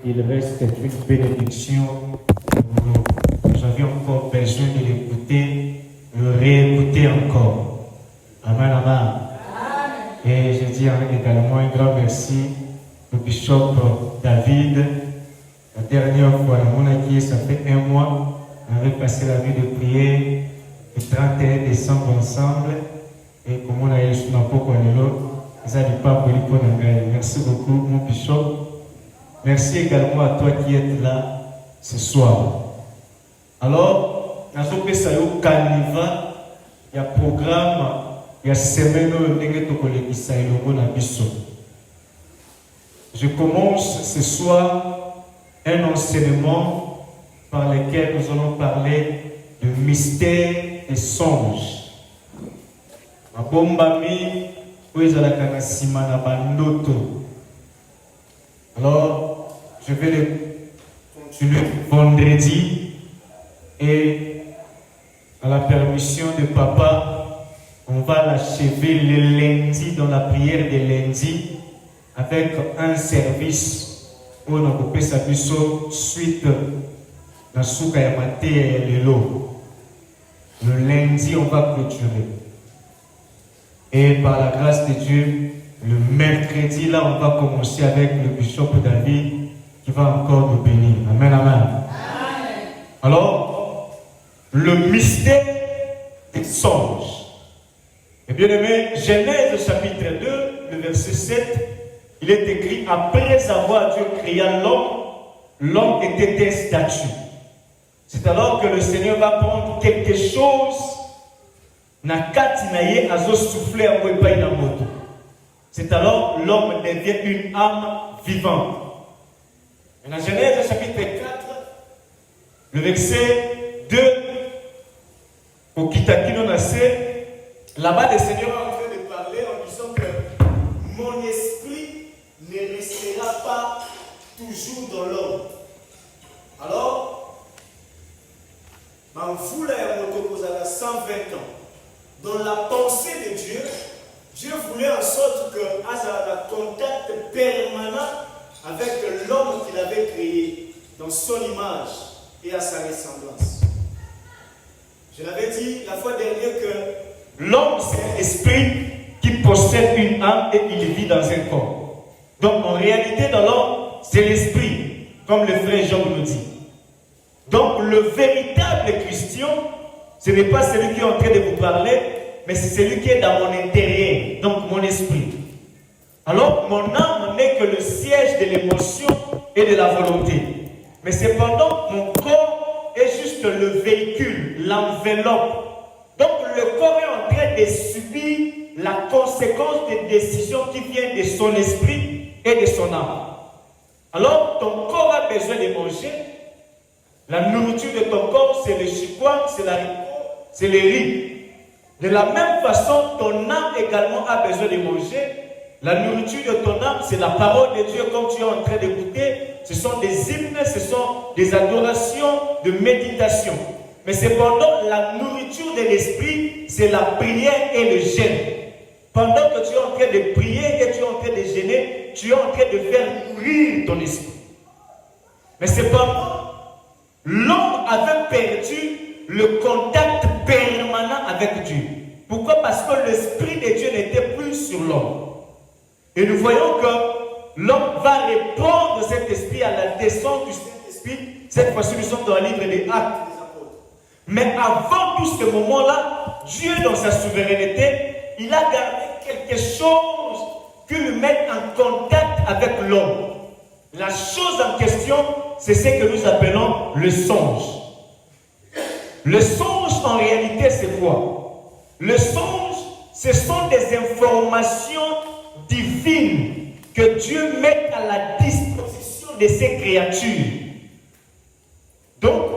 Il reste une bénédiction pour nous. Nous avions encore besoin de l'écouter, le réécouter encore. Amen, amen. Et je dis également un grand merci au bishop David. La dernière fois, ça fait 1 mois, on avait passé la nuit de prière le 31 décembre ensemble. Et comme on a eu ce matin, merci beaucoup, mon bishop. Merci également à toi qui es là ce soir. Alors, il y a un programme, il y a semaine je commence ce soir un enseignement par lequel nous allons parler de mystère et songe. Alors, je vais le continuer vendredi et à la permission de papa, on va l'achever le lundi dans la prière de lundi avec un service où on a coupé sa biseau suite à Souka Yamate et Lelo. Le lundi, on va clôturer. Et par la grâce de Dieu, le mercredi, là, on va commencer avec le bishop David qui va encore nous bénir. Amen, amen. Amen. Alors, le mystère des songes. Et bien aimé, Genèse chapitre 2, le verset 7, il est écrit, après avoir Dieu créé l'homme, l'homme était des statues. C'est alors que le Seigneur va prendre quelque chose, c'est alors l'homme devient une âme vivante. Et dans Genèse chapitre 4, le verset 2, au Kitakino Nassé, là-bas le Seigneur est en train de parler en disant que mon esprit ne restera pas toujours dans l'homme. Alors, ma foule a 120 ans. Dans la pensée de Dieu, Dieu voulait en sorte que Asa ait un contact permanent avec l'homme qu'il avait créé dans son image et à sa ressemblance. Je l'avais dit la fois dernière que l'homme c'est un esprit qui possède une âme et il vit dans un corps. Donc en réalité dans l'homme c'est l'esprit, comme le frère Jean nous dit. Donc le véritable Christian, ce n'est pas celui qui est en train de vous parler, mais c'est celui qui est dans mon intérieur, donc mon esprit. Alors, mon âme n'est que le siège de l'émotion et de la volonté. Mais cependant, mon corps est juste le véhicule, l'enveloppe. Donc, le corps est en train de subir la conséquence des décisions qui viennent de son esprit et de son âme. Alors, ton corps a besoin de manger. La nourriture de ton corps, c'est le chikwang, c'est la c'est les riz. De la même façon, ton âme également a besoin de manger. La nourriture de ton âme, c'est la parole de Dieu comme tu es en train d'écouter. Ce sont des hymnes, ce sont des adorations, de méditation. Mais cependant, la nourriture de l'esprit, c'est la prière et le jeûne. Pendant que tu es en train de prier et tu es en train de jeûner, tu es en train de faire nourrir ton esprit. Mais cependant, l'homme avait perdu le contact permanent avec Dieu. Pourquoi? Parce que l'Esprit de Dieu n'était plus sur l'homme. Et nous voyons que l'homme va répondre cet esprit à la descente du Saint-Esprit. Cette fois-ci, nous sommes dans le livre des Actes des Apôtres. Mais avant tout ce moment-là, Dieu, dans sa souveraineté, il a gardé quelque chose qui le met en contact avec l'homme. La chose en question, c'est ce que nous appelons le songe. Le songe, en réalité, c'est quoi? Le songe, ce sont des informations divines que Dieu met à la disposition de ses créatures. Donc,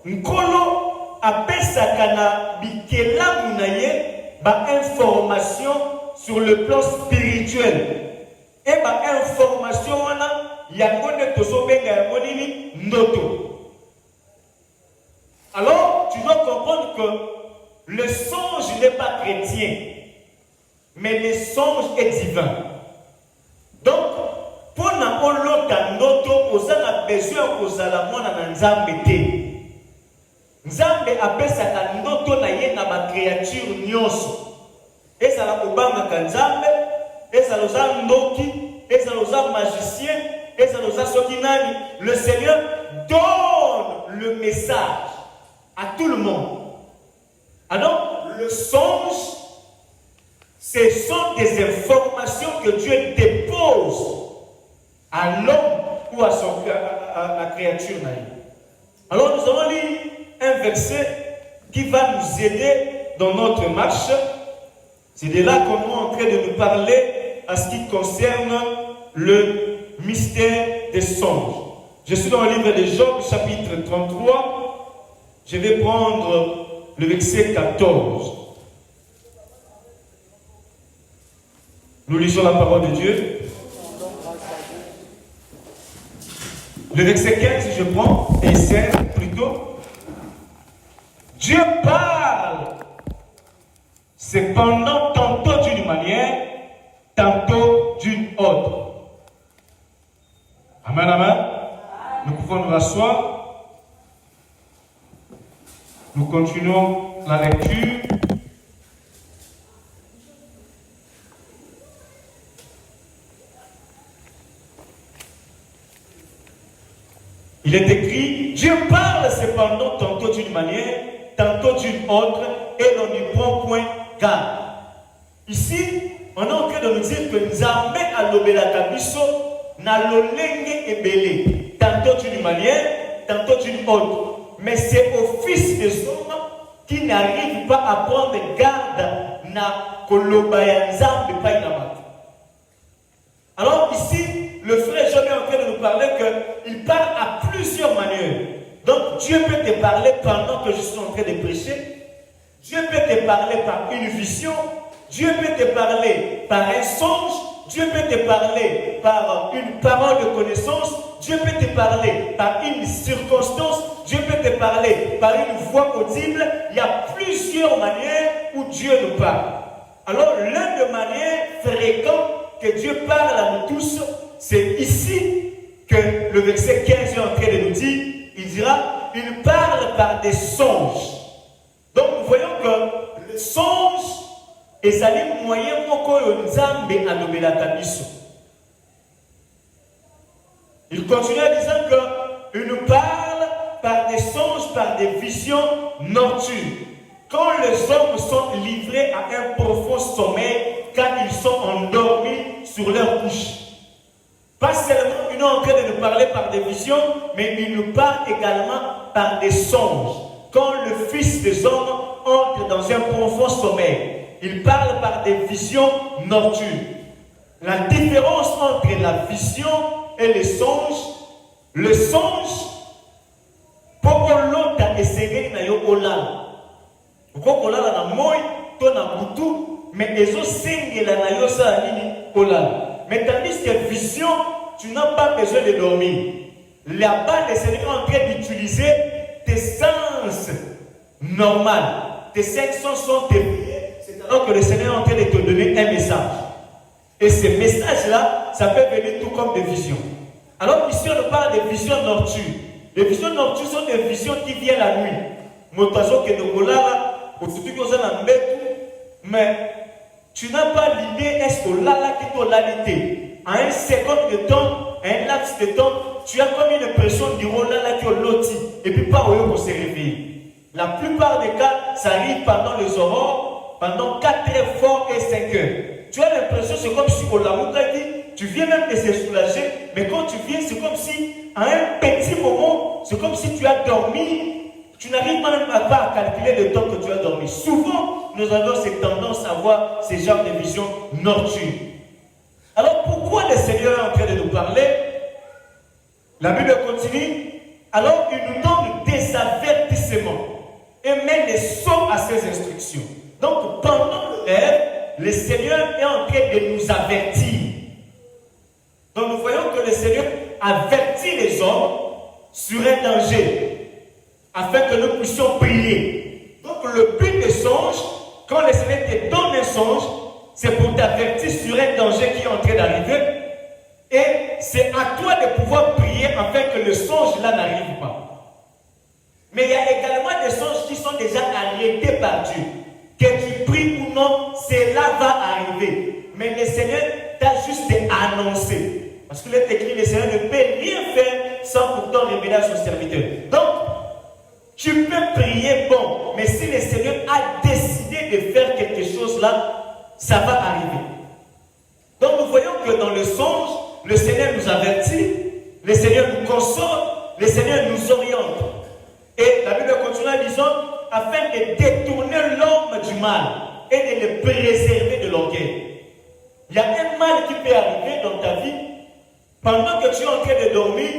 Nkolo apesakana bikela munaye ba information sur le plan spirituel. Et ba information wana yangone tozobenga yamonini noto. Alors, tu dois comprendre que le songe n'est pas chrétien, mais le songe est divin. Donc, pour n'avoir l'autre noto, aux besoin kozala mwana na Nzambe te. Nzambe apesaka ndoto na ye na ba créature nyonso. Ezala kobanga ka Nzambe, ezala oza ndoki, ezala oza magicien, ezala oza soki nani. Le Seigneur donne le message à tout le monde. Alors, le songe, ce sont des informations que Dieu dépose à l'homme ou à la créature. Alors, nous allons lire un verset qui va nous aider dans notre marche. C'est de là qu'on est en train de nous parler à ce qui concerne le mystère des songes. Je suis dans le livre de Job, chapitre 33. Je vais prendre le verset 14. Nous lisons la parole de Dieu. Le verset 15, je prends, et 16 plutôt. Dieu parle, cependant tantôt d'une manière, tantôt d'une autre. Amen, amen. Nous pouvons nous rasseoir. Nous continuons la lecture. Il est écrit, Dieu parle cependant tantôt d'une manière, tantôt d'une autre, et l'on n'y prend point garde. Ici, on est en train de nous dire que Nzambe a lobelaka biso na lolenge ebele, tantôt d'une manière, tantôt d'une autre. Mais c'est au fils des hommes qui n'arrive pas à prendre garde na kolobaya Nzambe pa inamata. Alors ici, le frère Job est en train de nous parler qu'il parle à plusieurs manières. Donc Dieu peut te parler pendant que je suis en train de prêcher. Dieu peut te parler par une vision. Dieu peut te parler par un songe. Dieu peut te parler par une parole de connaissance. Dieu peut te parler par une circonstance. Dieu peut te parler par une voix audible. Il y a plusieurs manières où Dieu nous parle. Alors l'une des manières fréquentes que Dieu parle à nous tous, c'est ici que le verset 15 est en train de nous dire, il dira, il parle par des songes. Donc nous voyons que le songe est un moyen pour Nzambe alobelaka biso. Il continue en disant qu'il nous parle par des songes, par des visions nocturnes. Quand les hommes sont livrés à un profond sommeil, quand ils sont endormis sur leur couche. Pas seulement il est en train de nous parler par des visions, mais il nous parle également par des songes. Quand le Fils des hommes entre dans un profond sommeil, il parle par des visions nocturnes. La différence entre la vision et le songe, pour l'autre essayer na yo olala. Pourquoi olala na moi, to na butu, mais ezo sengela na yo sa nini olala. Mais tandis que vision, tu n'as pas besoin de dormir. Là-bas, le Seigneur est en train d'utiliser tes sens normaux. Tes cinq sens sont éveillés. C'est alors que le Seigneur est en train de te donner un message. Et ces messages-là, ça peut venir tout comme des visions. Alors ici, on parle des visions nocturnes. Les visions nocturnes sont des visions qui viennent la nuit. Mais tu n'as pas l'idée, est-ce que là qui t'a l'alité. En un seconde de temps, un laps de temps, tu as comme une impression du rôle là qui est loti. Et puis pas où on se réveille. La plupart des cas, ça arrive pendant les aurores, pendant 4 heures fort et 5 heures. Tu as l'impression, c'est comme si on l'a dit, tu viens même de se soulager, mais quand tu viens, c'est comme si, à un petit moment, c'est comme si tu as dormi. Tu n'arrives même pas à calculer le temps que tu as dormi. Souvent, nous avons cette tendance à voir ces genres de visions nocturnes. Alors, pourquoi le Seigneur est en train de nous parler? La Bible continue. Alors, il nous donne des avertissements et met les sons à ses instructions. Donc, pendant le rêve, le Seigneur est en train de nous avertir. Donc, nous voyons que le Seigneur avertit les hommes sur un danger, afin que nous puissions prier. Donc le but des songes, quand le Seigneur te donne un songe, c'est pour t'avertir sur un danger qui est en train d'arriver. Et c'est à toi de pouvoir prier afin que le songe là n'arrive pas. Mais il y a également des songes qui sont déjà arrêtés par Dieu. Que tu pries ou non, cela va arriver. Mais le Seigneur t'a juste annoncé. Parce que l'être écrit, le Seigneur ne peut rien faire sans pourtant révéler à son serviteur. Donc, tu peux prier bon, mais si le Seigneur a décidé de faire quelque chose là, ça va arriver. Donc nous voyons que dans le songe, le Seigneur nous avertit, le Seigneur nous console, le Seigneur nous oriente. Et la Bible continue en disant, afin de détourner l'homme du mal et de le préserver de l'orgueil. Il y a un mal qui peut arriver dans ta vie. Pendant que tu es en train de dormir,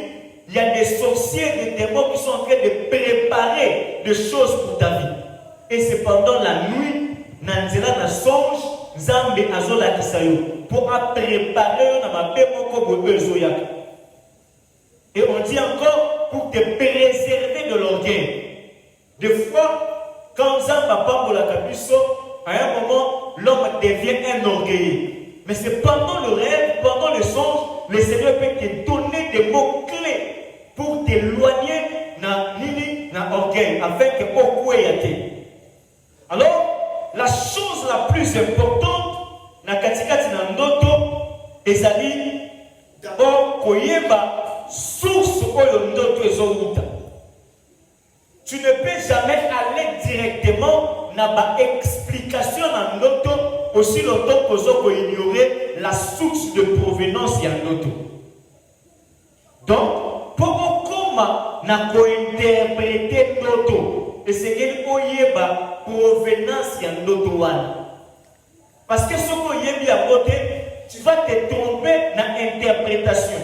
il y a des sorciers, des démons qui sont en train de préparer des choses pour ta vie. Et c'est pendant la nuit, Nanzela na songe, Zambe azola kisayo, pour préparer na mabemoko bobezoyak. Et on dit encore pour te préserver de l'orgueil. Des fois, quand Zamba parle la capucho, à un moment, l'homme devient un orgueilleux. Mais c'est pendant le rêve, pendant le songe, le Seigneur peut te donner des mots clés pour t'éloigner na orgueil, afin que okoueyate. Alors, la chose la plus importante, na katikati na ndoto, ezali d'abord koyeba source oyo ndoto ezouta. Tu ne peux jamais aller directement dans la explication dans l'auto aussi longtemps que tu ignorer la source de provenance de l'auto. Donc, pour comment interpréter l'auto, et c'est qu'il y a la provenance de l'auto. Parce que ce que tu as à côté, tu vas te tromper dans l'interprétation.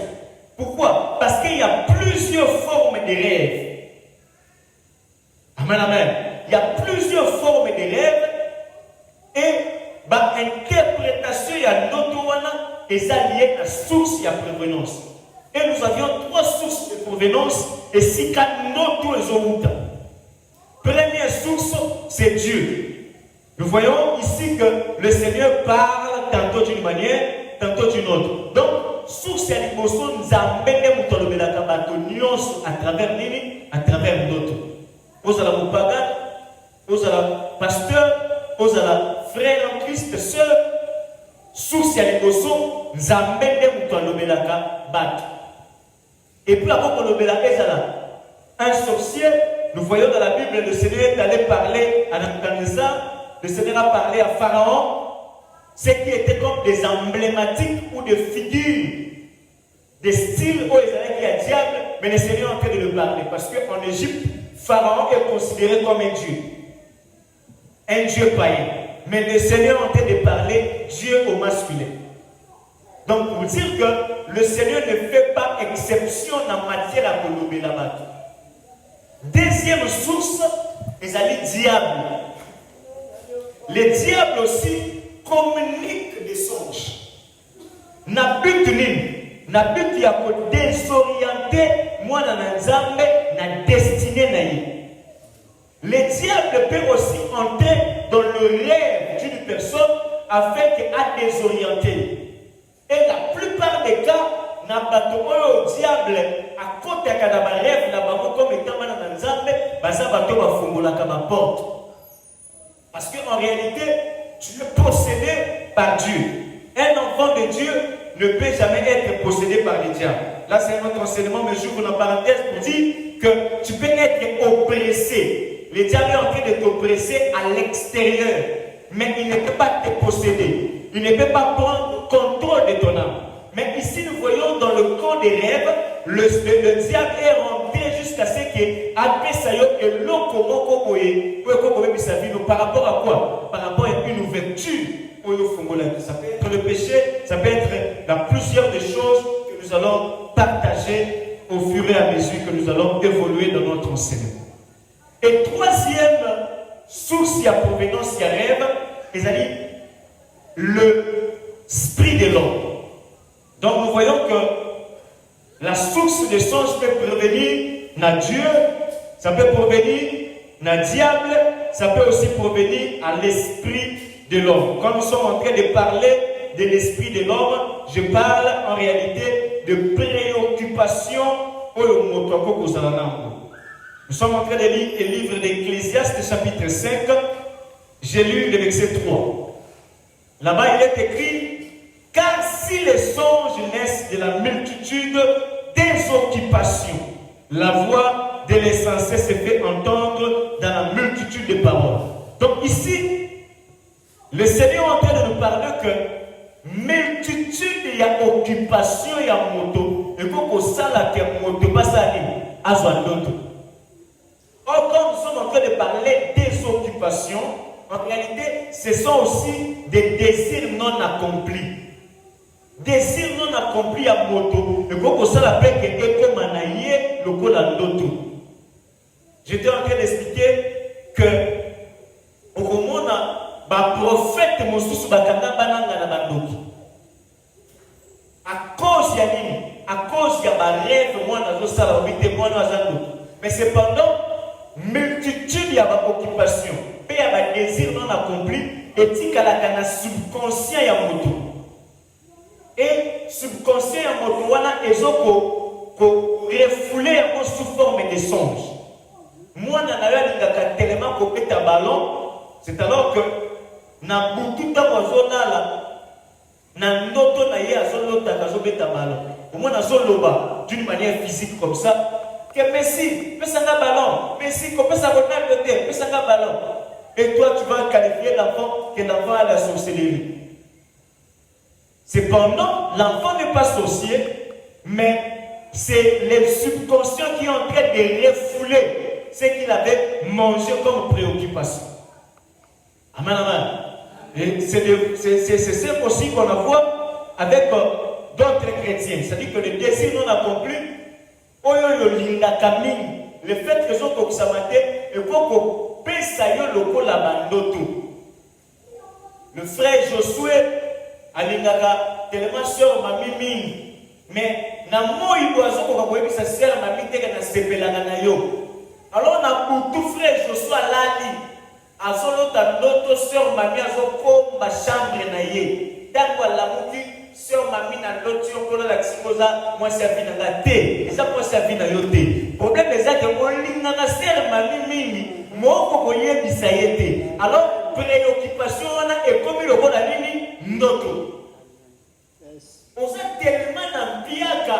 Pourquoi? Parce qu'il y a plusieurs formes de rêves. Amen, amen. Il y a plusieurs formes de rêves et l'interprétation il y a notre et ça lié à la source et à la provenance. Et nous avions trois sources de provenance et si quatre notre zoouta. Première source, c'est Dieu. Nous voyons ici que le Seigneur parle tantôt d'une manière, tantôt d'une autre. Donc, source et l'émotion nous amènent à travers Nini, à travers d'autres. Aux ala mopagan, aux ala pasteur, aux ala frère en Christ, sœur, source et l'émotion nous amènent à bat. Et puis avant qu'on le un sorcier, nous voyons dans la Bible, le Seigneur est allé parler à Nabucodonosor, le Seigneur a parlé à Pharaon, ce qui était comme des emblématiques ou des figures, des styles où ils allaient dire diable, mais le Seigneur est en train de le parler. Parce qu'en Égypte, Pharaon est considéré comme un Dieu païen. Mais le Seigneur est en train de parler Dieu au masculin. Donc pour dire que le Seigneur ne fait pas exception en matière à Kolobé là-bas. Deuxième source, les alliés diables. Les diables aussi communiquent des songes. N'a but il y a pour désorienter moi dans la Nzambe, na destinée naïe. Les diables peuvent aussi entrer dans le rêve d'une personne afin qu'elle a désorienté. Et la plupart des cas, n'a pas de diable à côté de la rêve, n'a pas comme étant dans la Nzambe, baza bato ba fungola kama porte. Parce qu'en réalité, tu es possédé par Dieu. Un enfant de Dieu ne peut jamais être possédé par les diables. Là, c'est un autre enseignement, mais j'ouvre une parenthèse pour dire que tu peux être oppressé. Le diable est en train de t'oppresser à l'extérieur, mais il ne peut pas te posséder. Il ne peut pas prendre contrôle de ton âme. Mais ici, nous voyons dans le camp des rêves, le diable est rentré jusqu'à ce que par rapport à quoi? Par rapport à une ouverture. Ça peut être le péché, ça peut être dans plusieurs des choses que nous allons partager au fur et à mesure que nous allons évoluer dans notre enseignement. Et troisième source à provenance, à rêve, c'est-à-dire l'esprit de l'homme. Donc nous voyons que la source des songes peut provenir de Dieu, ça peut provenir du diable, ça peut aussi provenir à l'esprit de l'homme. Quand nous sommes en train de parler de l'esprit de l'homme, je parle en réalité de préoccupation. Nous sommes en train de lire le livre d'Ecclésiaste chapitre 5. J'ai lu le verset 3. Là-bas il est écrit: car si les songes naissent de la multitude des occupations, la voix de l'essentiel se fait entendre dans la multitude des paroles. Donc ici, le Seigneur est en train de nous parler que multitude, il y a occupation, il y a moto. Et quand ça là, que moto passe à l'île, à Zouandoto. Or, quand nous sommes en train de parler des occupations, en réalité, ce sont aussi des désirs non accomplis. Désirs non accomplis à moto. Et quand ça l'appelle que Eko Manaye, le Kolandoto. J'étais en train d'expliquer que au moment où le prophète Moussous Bakanga Bananga na Bandoki, à cause de l'île, à cause de la rêve, moi, mais cependant, multitude de occupations, il y a des désirs non accomplis, et il y a un subconscient ya moto. Et subconscient ya moto, ils ont refoulé sous forme de songes. Moi, je suis tellement coupé ta ballon, c'est alors que na butu ta wazona na noto na ye azolota kazobeta ballon. Au moins azoloba d'une manière physique comme ça que Messi peut s'en ballon, Messi peut s'en Ronaldo peut s'en ballon. Et toi tu vas qualifier l'enfant que l'enfant a la sorcellerie. Cependant, l'enfant n'est pas sorcier, mais c'est le subconscient qui est en train de refouler ce qu'il avait mangé comme préoccupation. Amen, amen. Et c'est ça aussi qu'on a voit avec d'autres chrétiens. C'est-à-dire que le désir non accompli, le fait que les autres s'amatent, et qu'on pèse le frère Josué a tellement sœur mamie, mais na moi il doit se sa sœur mamie te na sepelanga na yo. Alors on a tout frère Josué lali azolota notre sœur mamie azoko ma chambre na ye. Tango la muki sœur mamie na l'autre yo la xikoza moi ça vient na te. Ça moi ça vient na yo te. Problème est que olinga na sœur mamie mini moko koye bisayete. Alors préoccupation on est comme le rôle à nini ndoto. On a tellement d'ambiaka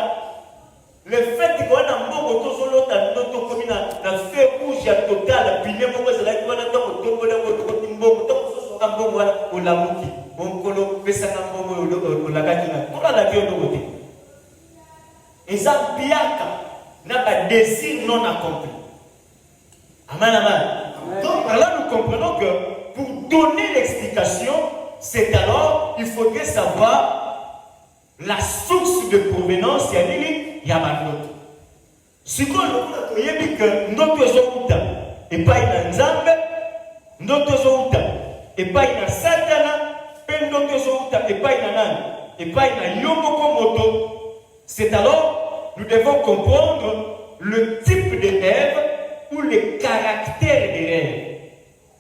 le fait qu'on a beaucoup de solo dans notre commune dans feu rouge total puis les moments là qu'on a tant de tomber le timbo tant que bon voilà on la muki on colo pesa kambo on la gagina pour la vie de côté et ça ambiaka n'a pas désir non accompli. Amen, amen. Donc là nous comprenons que pour donner l'explication c'est alors il faudrait savoir la source de provenance, il y a un autre. Ce qu'on a dit que notre zouta et pas une nzambe, notre zouta et pas une satana, notre zouta et pas une nan, et pas une yomoko moto. C'est alors nous devons comprendre le type de rêve ou le caractère des rêves.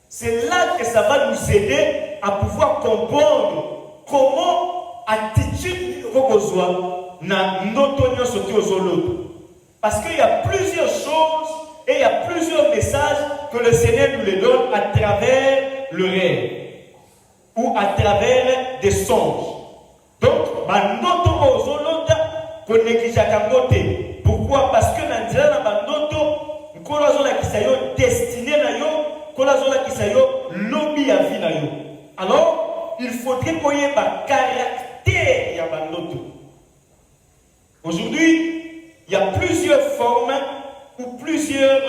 C'est là que ça va nous aider à pouvoir comprendre comment attitude na notre sauté aux autres. Parce qu'il y a plusieurs choses et il y a plusieurs messages que le Seigneur nous les donne à travers le rêve ou à travers des songes. Donc, notre aux autres qu'on néglige à côté. Pourquoi? Parce que dans notre nous avons destiné na yo, nous avons lobby à vie na yo. Alors, il faudrait qu'on y ait un caractère. Aujourd'hui, il y a plusieurs formes ou plusieurs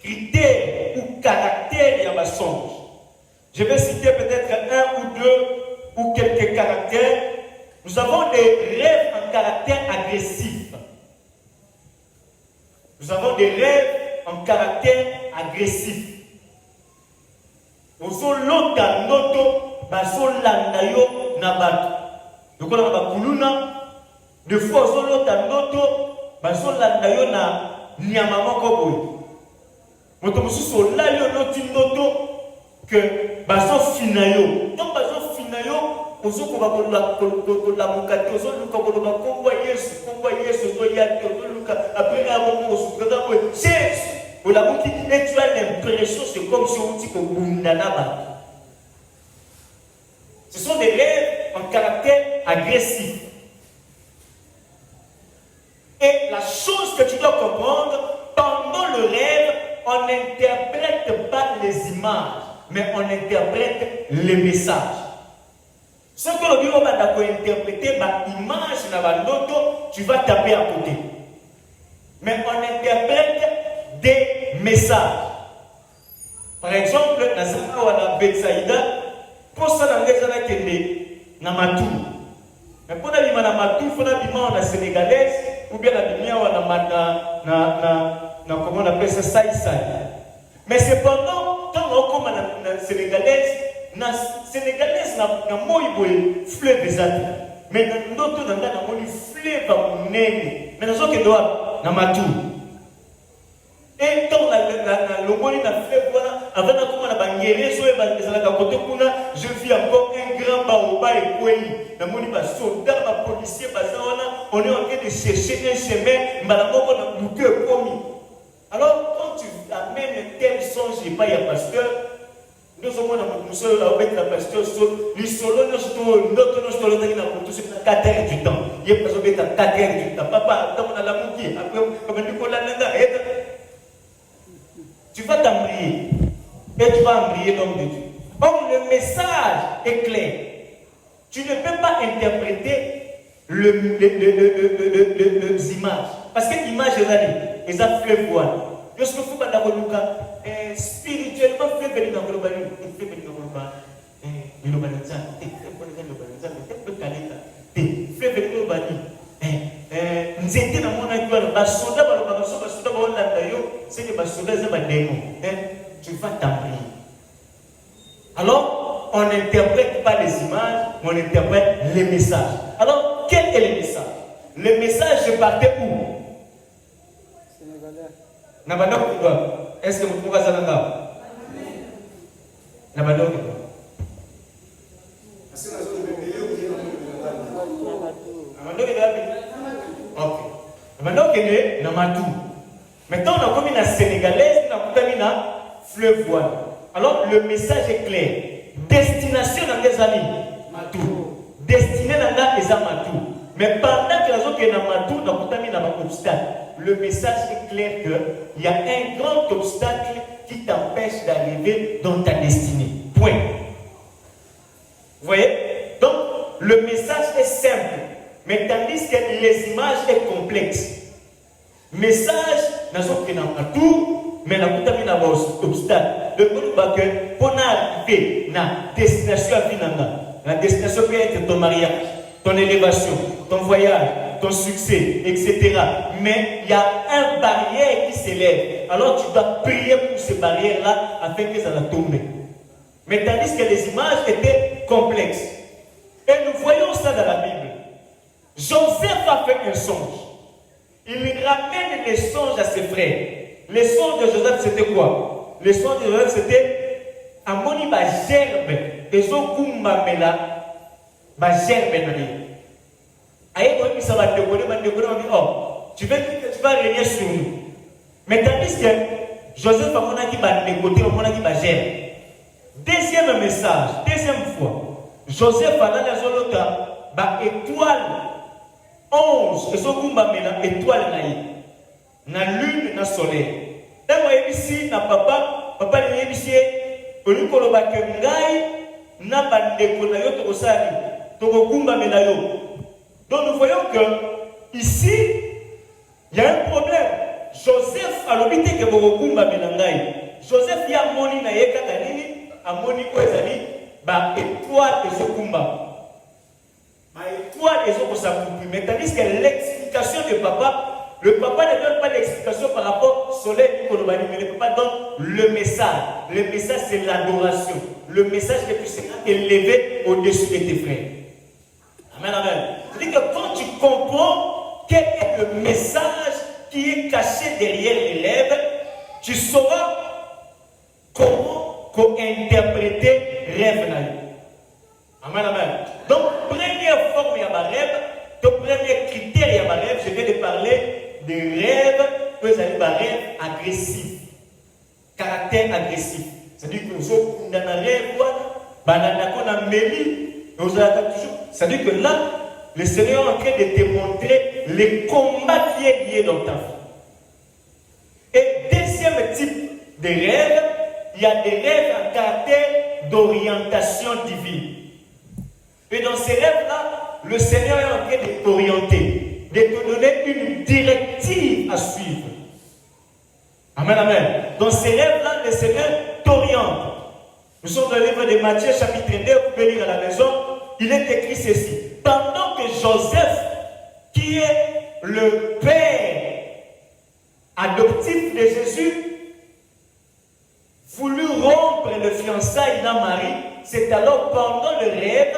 critères ou caractères il y a ma songe. Je vais citer peut-être un ou deux ou quelques caractères. Nous avons des rêves en caractère agressif. Nous avons des rêves en caractère agressif. Nous sommes l'autre noto basolanda yo nabato. Donc on a kuluna de fois solo ta noto basolanda yo na nyama moko boy. Moto mususu la yo noti noto que baso finayo. Donc baso finayo et tu as l'impression c'est comme si on dit que ce sont des rêves en caractère agressif. Et la chose que tu dois comprendre, pendant le rêve, on n'interprète pas les images, mais on interprète les messages. Ce que le bureau va interpréter, l'image, tu vas taper à côté. Mais on interprète des messages. Par exemple, dans la Betsaïda, pour ça, dans les années qui sont dans Matou. Mais pour la Matou, il faut la sénégalaise, ou bien la comment on appelle ça, saïsaï. Mais cependant, quand on commence dans la sénégalaise, na moïboy fleuve des atis. Mais notre dans la fleuve à mon nez. Mais nous autres doit na Matou. Et quand le moni na fleuve voilà, avant de comment la bannière sur les côté kuna, je vis encore un grand baoba et quoi. Na moni ba soldat, ba policier, ba on est en train de chercher un chemin, malamoko na bouquet commis. Alors quand tu amènes un tel songe et pas y a pasteur. Nous sommes avec la pasteur, les solos, nous sommes 4 heures du temps. Il y a pas 4 heures du temps. Papa, on a la mouille. Tu vas t'embrayer. Et tu vas embrayer l'homme de Dieu. Or, le message est clair. Tu ne peux pas interpréter les images. Parce que l'image est là, et ça fait voir. Lorsque vous faites la spirituellement, vous faites venir dans le bal, vous faites venir dans le bal, vous faites venir dans le bal, nous étions dans mon école, c'est que tu vas t'embrayer. Alors, on n'interprète pas les images, mais on interprète les messages. Alors, quel est le message? Le message partait où? Est-ce que vous pouvez ça là? Maintenant, on a comme une sénégalaise, on a comme une fleuve voile. Alors, le message est clair. Destination dans les amis, Matou. Destiné dans les Matou. Mais pendant que les autres sont Matou, on a comme un obstacle. Le message est clair qu'il y a un grand obstacle qui t'empêche d'arriver dans ta destinée. Point. Vous voyez? Donc, le message est simple. Mais tandis que les images sont complexes. Message, nous sommes dans tout, mais nous avons un obstacle. Le but que pour arriver à la destination, la destination peut être ton mariage, ton élévation, ton voyage, ton succès, etc. Mais il y a une barrière qui s'élève. Alors tu dois prier pour ces barrières-là afin que ça va tomber. Mais tandis que les images étaient complexes. Et nous voyons ça dans la Bible. Joseph a fait un songe. Il ramène les songes à ses frères. Les songes de Joseph, c'était quoi? Les songes de Joseph, c'était Amoni ba gerbe. Ezokumba mela ba gerbe nani. Ça va te donner, oh, tu vas régner sur nous. Mais tandis que Joseph a dit côté, deuxième message, deuxième fois, Joseph a dans les autres étoile 11, étoile na lune, na soleil. Dans ici, na papa ici, na donc nous voyons que ici, il y a un problème. Joseph a l'obité que Bogokumba Menangai. Joseph y a moni na yeka kanini, a moni kwezali, étoile de Zokumba. Étoile de Zokumba. Mais tandis que l'explication de papa, le papa ne donne pas d'explication par rapport au soleil, mais le papa donne le message. Le message, c'est l'adoration. Le message que tu seras élevé au-dessus de tes frères. Amen, amen. C'est-à-dire que quand tu comprends quel est le message qui est caché derrière les lèvres, tu sauras comment interpréter rêve. Amen, amen. Donc, un rêve agressif. Caractère agressif. C'est-à-dire que vous avez un rêve, c'est-à-dire que là, le Seigneur est en train de te montrer les combats qui est lié dans ta vie. Et deuxième type de rêve, il y a des rêves à caractère d'orientation divine. Et dans ces rêves-là, le Seigneur est en train de t'orienter, de te donner une directive à suivre. Amen, amen. Dans ces rêves-là, le Seigneur t'oriente. Nous sommes dans le livre de Matthieu, chapitre 2, vous pouvez lire à la maison. Il est écrit ceci. Pendant que Joseph, qui est le père adoptif de Jésus, voulut rompre le fiançailles dans Marie, c'est alors pendant le rêve,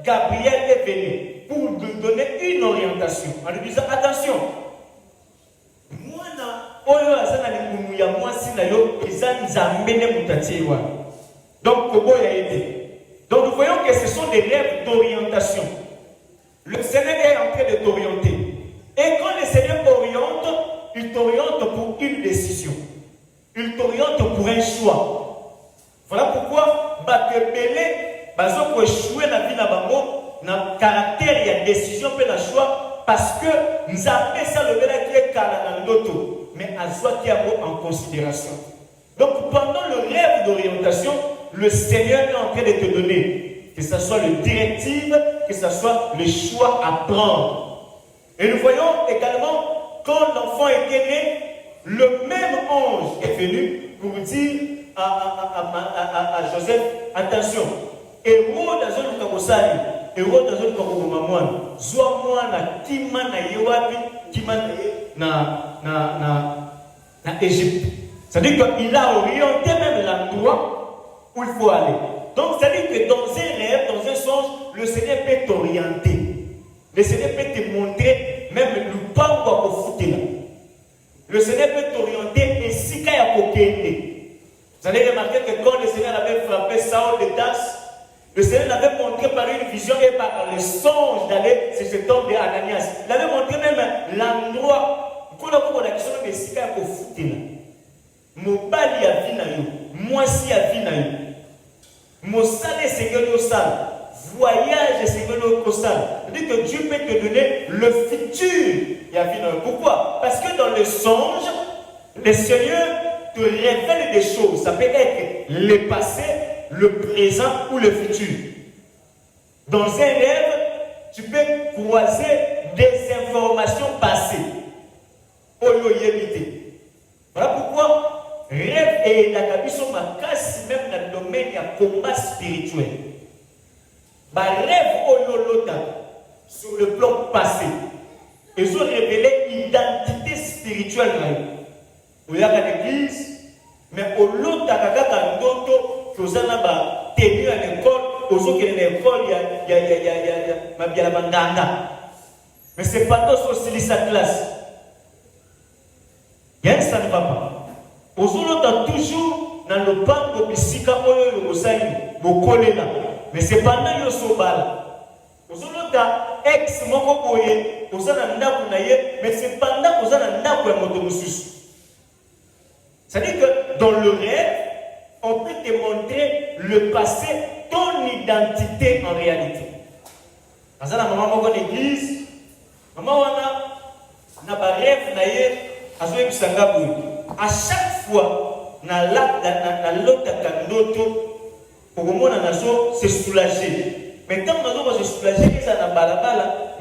Gabriel est venu pour lui donner une orientation. En lui disant, attention, donc, comment il a été? Donc, nous voyons que ce sont des rêves d'orientation. Le Seigneur est en train de t'orienter. Et quand le Seigneur t'oriente, il t'oriente pour une décision. Il t'oriente pour un choix. Voilà pourquoi, pour échouer la vie dans le caractère, il y a décision, il y a choix, parce que nous avons ça le verre qui est calme, mais à soi qui a en considération. Donc, pendant le rêve d'orientation, le Seigneur est en train de te donner, que ce soit le directive, que ce soit le choix à prendre. Et nous voyons également, quand l'enfant était né, le même ange est venu pour dire à Joseph, attention, héros dans un kakosali, héros dans un kakokomamouane, soit moi na kima na yewabi, kima na Égypte. C'est-à-dire qu'il a orienté même l'endroit où il faut aller. Donc, c'est-à-dire que dans un rêve, dans un songe, le Seigneur peut t'orienter. Le Seigneur peut te montrer même le pas où on va foutre là. Le Seigneur peut t'orienter et si il y a vous allez remarquer que quand le Seigneur avait frappé Saul de Tarse, le Seigneur l'avait montré par une vision et par le songe d'aller sur ce temple d'Ananias. Il avait montré même l'endroit. Quand on a la question de si il y a foutre là. Mobali a vu na yo, moi si a vu na yo. Mosale Seigneur yo sale, voyage Seigneur yo sale. C'est-à-dire que Dieu peut te donner le futur. Pourquoi? Parce que dans le songe, le Seigneur te révèle des choses. Ça peut être le passé, le présent ou le futur. Dans un rêve, tu peux croiser des informations passées. Voilà pourquoi rêve et la cabine ma casse même dans le domaine du combat spirituel. Rêve oyolota sur le plan passé. Ils ont révélé l'identité spirituelle. Vous avez l'église, mais au lot d'Akaka Ndoto, vous avez tenu à l'école, aux autres qui sont à l'école, il y a la bandana. Mais c'est pas tout sur sa classe. Ça ne va pas. Aux autres, toujours dans le banc de Bissika, mais c'est pendant que vous aux autres, ex moko boye, vous avez mais c'est pendant que vous avez un c'est-à-dire que dans le rêve, on peut te montrer le passé, ton identité en réalité. Dans la maman de l'église, maman a un rêve, à chaque fois, c'est soulagé. Mais quand on se soulager,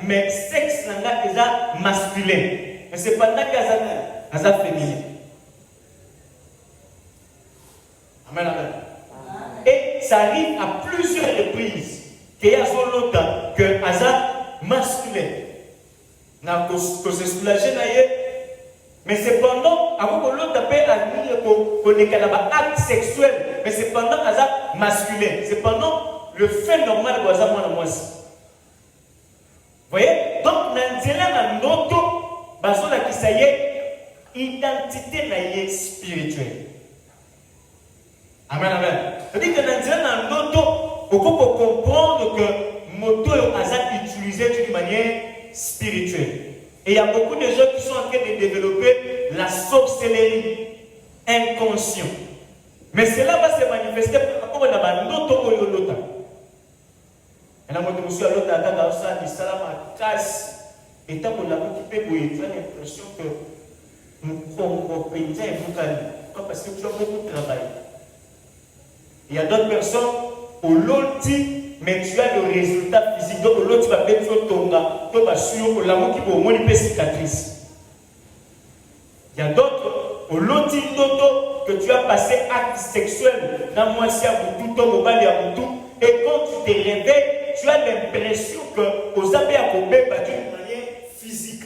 mais sexe est masculin. Mais c'est pas là qu'il y a féminin. Amen, amen. Et ça arrive à plusieurs reprises qu'il y a son lot que hasard masculin. Que se soulager, mais cependant, avant que l'autre appelle à dire qu'on est un acte sexuel, mais cependant, hasard masculin. Cependant, le fait normal de hasard moi aussi. Vous voyez? Donc, dans notre basola qui ça y est, identité spirituelle. Amen, amen. C'est-à-dire que dans notre, on peut comprendre que moto est utilisé d'une manière spirituelle. Et il y a beaucoup de gens qui sont en train de développer la sorcellerie inconscient. Mais cela va se manifester par rapport à notre oyolota. Et là, moi, je me suis allé à ça, et ça m'a cassé. Et tant qu'on l'a occupé, tu as l'impression que nous sommes paysans et nous calmes. Parce que tu as beaucoup de travail. Il y a d'autres personnes au loti, mais tu as le résultat physique. Donc, au loti, tu vas mettre ton gars, tu vas sur l'amour qui va au moins une cicatrice. Il y a d'autres au loti d'auto que tu as passé acte sexuel dans moi si à tout ton mobile et à tout. Et quand tu te réveilles, tu as l'impression que aux abeilles à Kobe d'une manière physique.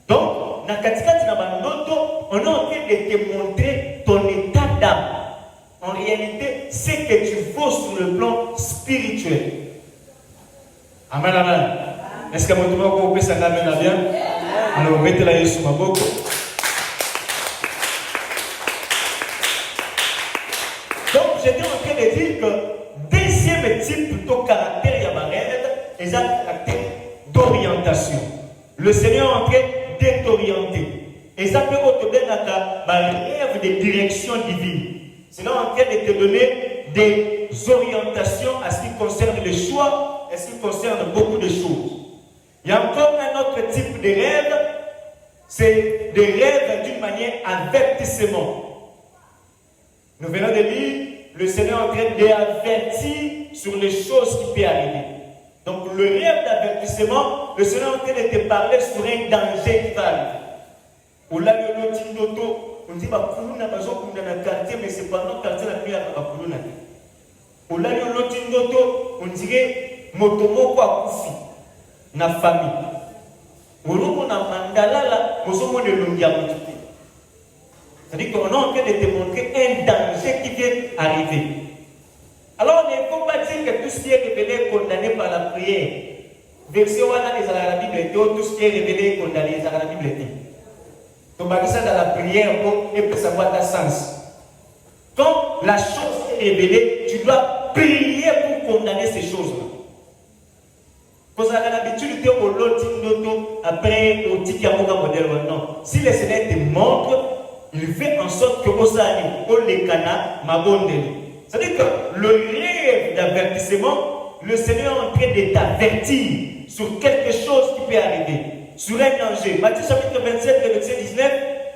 Donc, dans Katikati Nabandoto, on est en train de te montrer ton état d'âme. En réalité, c'est que tu vaux sur le plan spirituel. Amen, amen. Est-ce que mon tour peut s'en amener bien? Alors, mettez-la sur ma bouche. Donc, j'étais en train de dire que deuxième type plutôt caractère, il y a ma rêve, et ça, caractère d'orientation. Le Seigneur est en train de t'orienter. Et ça peut te donner ma rêve de direction divine. Sinon, en train de te donner des orientations à ce qui concerne le choix, à ce qui concerne beaucoup de choses. Il y a encore un autre type de rêve, c'est des rêves d'une manière avertissement. Nous venons de lire, le Seigneur est en train d'avertir sur les choses qui peuvent arriver. Donc le rêve d'avertissement, le Seigneur est en train de te parler sur un danger qui va arriver. On l'a eu on dit bah pour nous n'a pas besoin dans le quartier, mais c'est pas notre quartier la plus à pour nous. On l'a eu on dirait motomoko a koufi na famille. On a mandala là, on se montre le longueur. C'est-à-dire qu'on est en train de te montrer un danger qui vient arriver. Alors, il ne faut pas dire que tout ce qui est révélé est condamné par la prière. Verset 1 dans la Bible, tout ce qui est révélé est condamné dans la Bible. Donc, ça dans la prière, et peut savoir ta sens. Quand la chose est révélée, tu dois prier pour condamner ces choses-là. Parce que l'habitude, tu es au lot, après, au tikiamoga modèle, non. Si le Seigneur te montre, il fait en sorte que Osani, Olekana, Mabondeli. C'est-à-dire que le rêve d'avertissement, le Seigneur est en train de t'avertir sur quelque chose qui peut arriver, sur un danger. Matthieu chapitre 27, verset 19,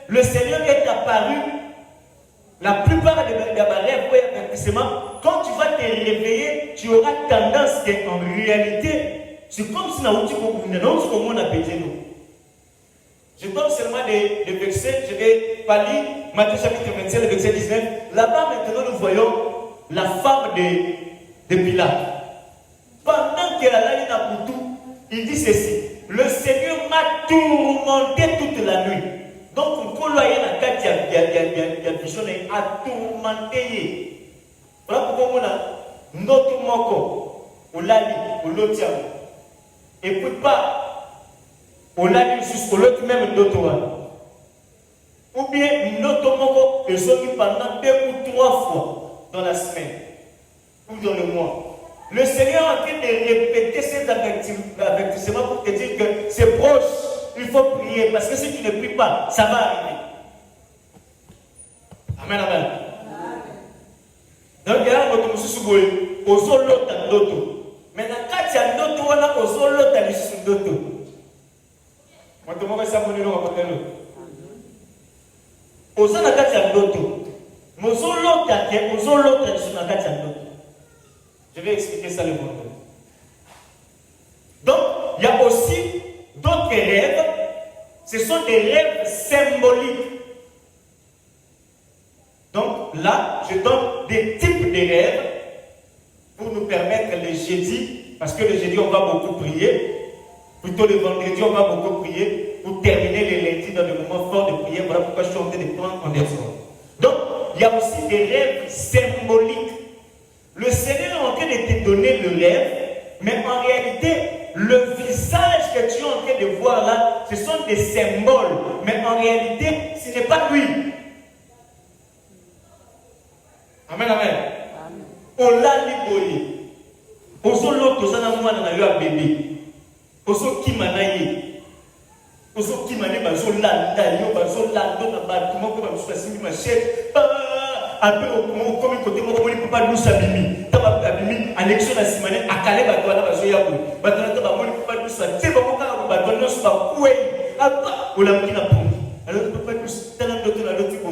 le Seigneur est apparu. La plupart des rêves ou d'avertissement, quand tu vas te réveiller, tu auras tendance qu'en réalité, c'est comme si on a pété nous. Je donne seulement des versets, je vais pas lire Matthieu chapitre 27, le verset 19. Là-bas, maintenant, nous voyons la femme de Pilate. Pendant qu'elle a ligne à Poutou, il dit ceci: le Seigneur m'a tourmenté toute la nuit. Donc, on peut aller dans la carte, il y a vision, a tourmenté. Voilà pourquoi on a notre moko, on l'a dit, on l'a dit. Écoute pas. On l'a dit jusqu'au l'autre même d'autres. Ou bien notre moko est sorti pendant 2 ou 3 fois dans la semaine ou dans le mois. Le Seigneur est en train de répéter cet avertissement pour te dire que c'est proche, il faut prier parce que si tu ne pries pas, ça va arriver. Amen, amen. Donc il y a un autre monsieur aux autres d'autres. Mais dans le cas il y a d'autres, on a aux autres d'autres. Je vais expliquer ça le monde. Donc, il y a aussi d'autres rêves. Ce sont des rêves symboliques. Donc, là, je donne des types de rêves pour nous permettre les jeudis, parce que le jeudi, on va beaucoup prier. Plutôt le vendredi, on va beaucoup prier pour terminer les lundis dans le moment fort de prière. Voilà pourquoi je suis en train de prendre en effort. Donc, il y a aussi des rêves symboliques. Le Seigneur est en train de te donner le rêve, mais en réalité, le visage que tu es en train de voir là, ce sont des symboles. Mais en réalité, ce n'est pas lui. Amen, amen. On l'a libéré. On s'en l'autre, on a eu un bébé. Oso kimanaye. Ozo qui m'a dit, bazo landa, yo bazo lando na bâtiment comme bazo assis machette. Après comme côté moi on peut pas nous sabimi. Taba abimi annexion na simane akale bato na bazo ya ko. Bato na taba moi peut pas nous sa. C'est pas comme ça bato na so ba kuwe. Apa olamki na pongi. Alors on peut pas nous tala doto na doto ko.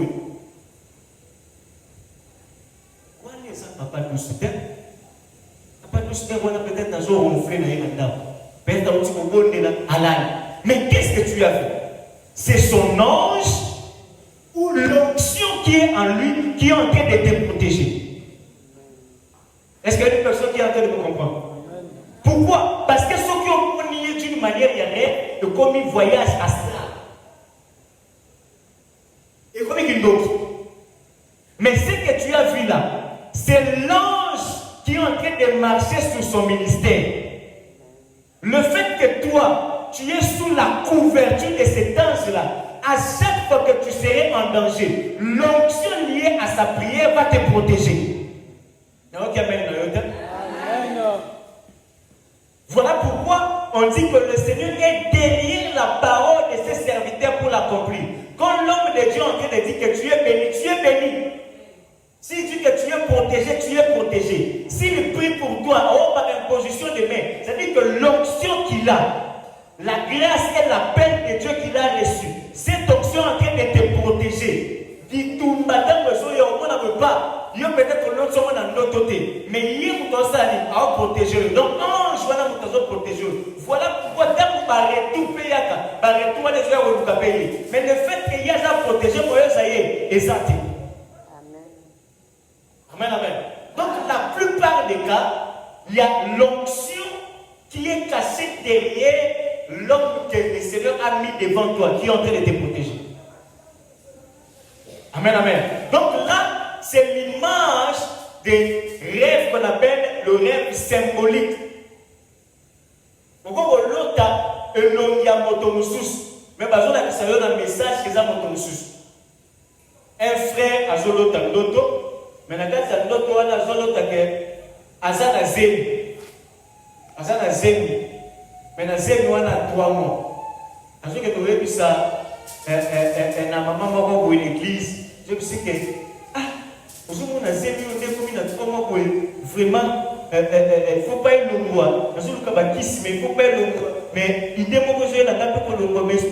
Quoi les ça papa nous soutient. Papa nous soutient on a peut-être dans on fait na yenda. Peut-être on dit ko bonne na halal. Mais qu'est-ce que tu as fait? C'est son ange ou l'onction qui est en lui qui est en train de te protéger. Est-ce qu'il y a une personne qui est en train de me comprendre? Pourquoi? Parce que ceux qui ont nié d'une manière, il y a rien de comme un voyage astral. Et comme une autre. Mais ce que tu as vu là, c'est l'ange qui est en train de marcher sur son ministère. Le fait que toi, tu es sous la couverture de cet ange-là. À chaque fois que tu serais en danger, l'onction liée à sa prière va te protéger. Voilà pourquoi on dit que le Seigneur est derrière la parole de ses serviteurs pour l'accomplir. Quand l'homme de Dieu est en train de dire que tu es béni, tu es béni. S'il dit que tu es protégé, tu es protégé. S'il prie pour toi, par imposition de main, c'est-à-dire que l'onction qu'il a, la grâce et la paix de Dieu qu'il a reçue, cette onction est en train de te protéger. Dit tout le matin, on n'a pas. Il y a peut-être que l'autre soit dans notre côté. Mais il y a un protéger. Donc, ange, voilà un protéger. Voilà pourquoi, tant que tout paye, tout les gens vont payer. Mais le fait qu'il y a un protégé, ça y est, exact. Amen, amen. Donc, la plupart des cas, il y a l'onction qui est cachée derrière l'homme que le Seigneur a mis devant toi, qui est en train de te protéger. Amen, amen. Donc là, c'est l'image des rêves qu'on appelle le rêve symbolique. Pourquoi l'autre a un nom qui a motomusus? Mais par exemple, il y a un message qui a motomusus. Un frère a zolote en loto. Mais quand il y a l'autre, il y a zolote qui a zémi. Azana zémi. Mais na zémi, il y a 3 mois. Parce que tu as vu ça, na maman m'a envoyé à l'église. Je me suis dit, aujourd'hui, on a zémi, on est comme il 3 mois. Vraiment, il ne faut pas être le mois. Mais il ne faut pas être le mois. Mais il demande que je sois là pour le mois. Mais je ne suis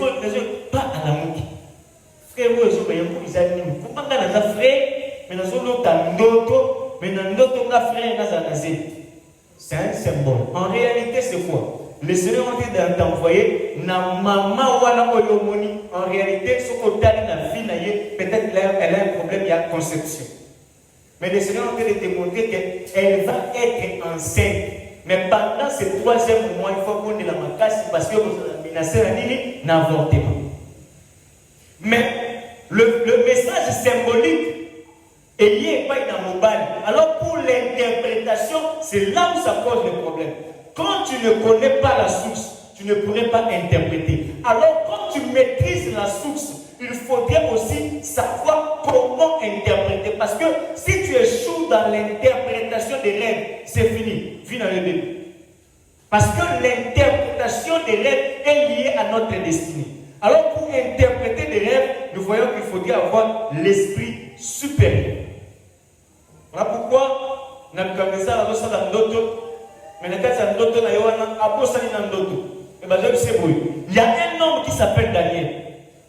pas à la mouki. Frère, moi, je suis là pour il ne faut pas être là frère. Mais je suis là pour mais dans notre frère, c'est un symbole. En réalité, c'est quoi? Le Seigneur a dit d'envoyer na maman wana oyomoni. En réalité, ce qu'on a dans la vie, peut-être elle a un problème, il y a conception. Mais le Seigneur a dit de te montrer qu'elle va être enceinte. Mais pendant ce 3e mois, il faut qu'on ait la macasse parce que vous avez menacé un avortement. Mais le message symbolique est lié pas dans mobile. Alors pour l'interprétation, c'est là où ça pose le problème. Quand tu ne connais pas la source, tu ne pourrais pas interpréter. Alors quand tu maîtrises la source, il faudrait aussi savoir comment interpréter. Parce que si tu échoues dans l'interprétation des rêves, c'est fini. Fini dans le début. Parce que l'interprétation des rêves est liée à notre destinée. Alors pour interpréter des rêves, nous voyons qu'il faudrait avoir l'esprit supérieur. Voilà pourquoi nous avons commencé à faire ça dans d'autres. Mais il y a un homme qui s'appelle Daniel.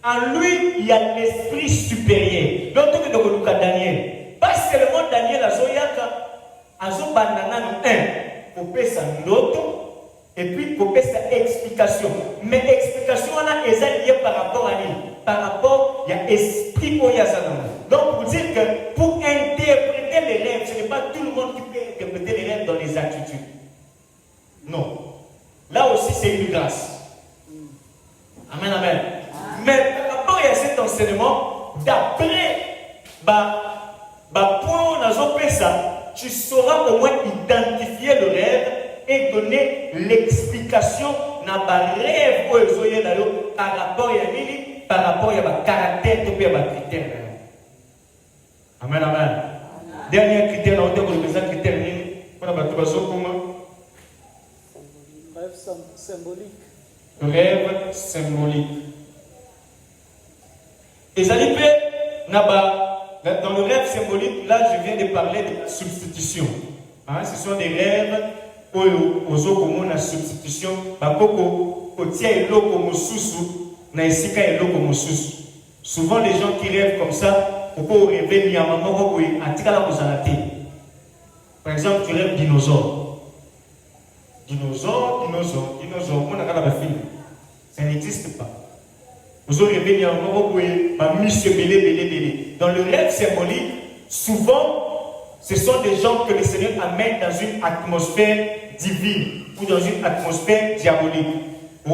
En lui, il y a l'esprit supérieur. L'autre que nous Daniel. Pas seulement Daniel, Azo Banana 1, pour faire sa note, et puis pour faire sa explication. Mais l'explication, on est liée par rapport à lui. Par rapport, il y a esprit Oyazana. Donc, pour dire que pour interpréter les rêves, ce n'est pas tout le monde qui peut interpréter les rêves dans les attitudes. Non. Là aussi, c'est une grâce. Amen, amen. Mais par rapport à cet enseignement, d'après point on a fait ça, tu sauras au moins identifier le rêve et donner l'explication dans le rêve par rapport à Nini, par rapport à la caractère et à la critère. Amen, amen. Dernier critère, on a dit critère Nini. On a dit rêve symbolique. rêve symbolique. Et ça dit, dans le rêve symbolique, là je viens de parler de la substitution. Hein, ce sont des rêves aux okomos na substitution. Souvent les gens qui rêvent comme ça, par exemple tu rêves dinosaure. Dinosaure, ça n'existe pas. Vous aurez rêvé dans le rêve symbolique, souvent ce sont des gens que le Seigneur amène dans une atmosphère divine ou dans une atmosphère diabolique. Il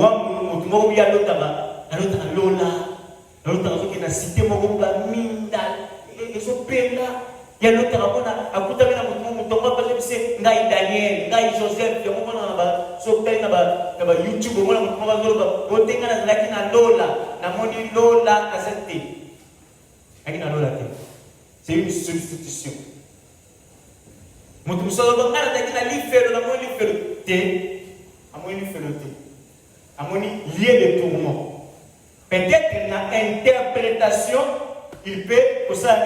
y a l'autre à côté de la Daniel, Joseph, YouTube, c'est une substitution. Lié de tourment. Peut-être une interprétation, il peut pour ça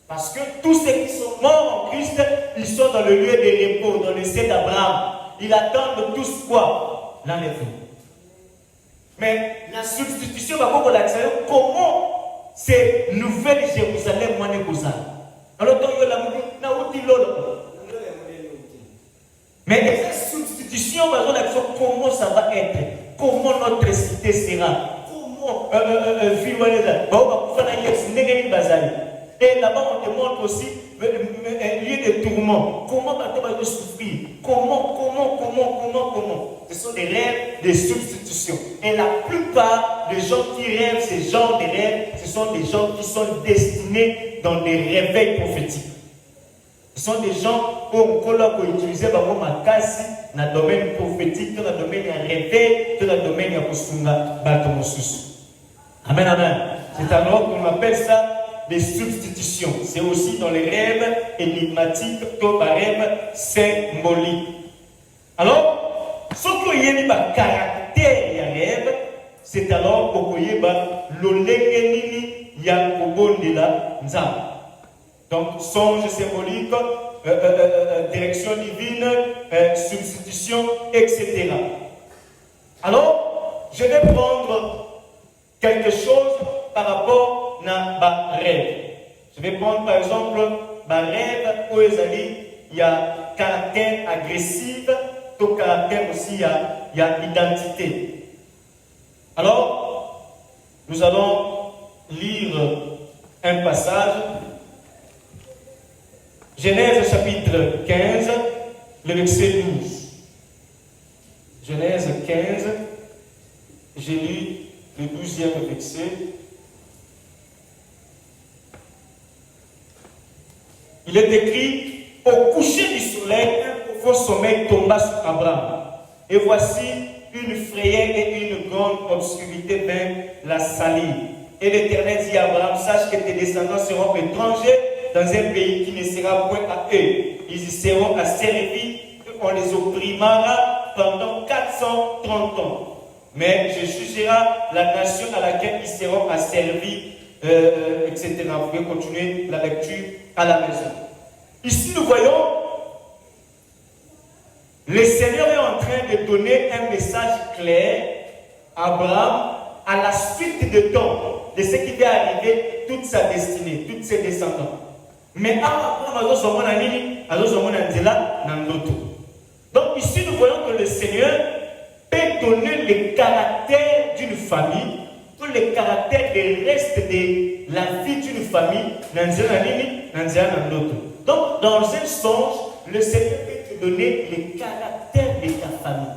parce que tous ceux qui sont morts en Christ, ils sont dans le lieu de repos, dans le ciel d'Abraham. Ils attendent tous quoi? L'enlèvement. Mais la substitution, comment c'est Nouvelle Jérusalem, alors, mais cette substitution, comment ça va être? Comment notre cité sera? Comment et là-bas, on te montre aussi un lieu de tourment. Comment on va souffrir? Comment? Ce sont des rêves de substitution. Et la plupart des gens qui rêvent ces genres de rêves, ce sont des gens qui sont destinés dans des réveils prophétiques. Ce sont des gens qui ont utilisé dans le domaine prophétique, dans le domaine de réveil, dans le domaine de Kosunga, Amen, amen. C'est alors qu'on appelle ça des substitutions. C'est aussi dans les rêves énigmatiques, comme les rêves symboliques. Alors, ce qu'il y a un caractère de rêve, c'est alors qu'on y a l'olengenini yakobondela nzam. Donc, songe symbolique, direction divine, substitution, etc. Alors, je vais prendre quelque chose par rapport à ma rêve. Je vais prendre par exemple ma rêve où il y a caractère agressif, tout caractère aussi, il y a identité. Alors, nous allons lire un passage. Genèse chapitre 15, le verset 12. Genèse 15, j'ai lu le 12e verset. Il est écrit, au coucher du soleil, un profond sommeil tomba sur Abraham. Et voici une frayeur et une grande obscurité vint la salir. Et l'Éternel dit à Abraham, sache que tes descendants seront étrangers dans un pays qui ne sera point à eux. Ils y seront asservis, on les opprimera pendant 430 ans. Mais je jugerai la nation à laquelle ils seront asservis, etc. Vous pouvez continuer la lecture à la maison. Ici, nous voyons le Seigneur est en train de donner un message clair à Abraham à la suite de temps de ce qui va arriver, toute sa destinée, tous ses descendants. Mais Abraham donc ici, nous voyons que le Seigneur peut donner le caractère d'une famille, tout le caractère des restes de la vie d'une famille, donc, dans un songe, le Seigneur peut te donner le caractère de ta famille.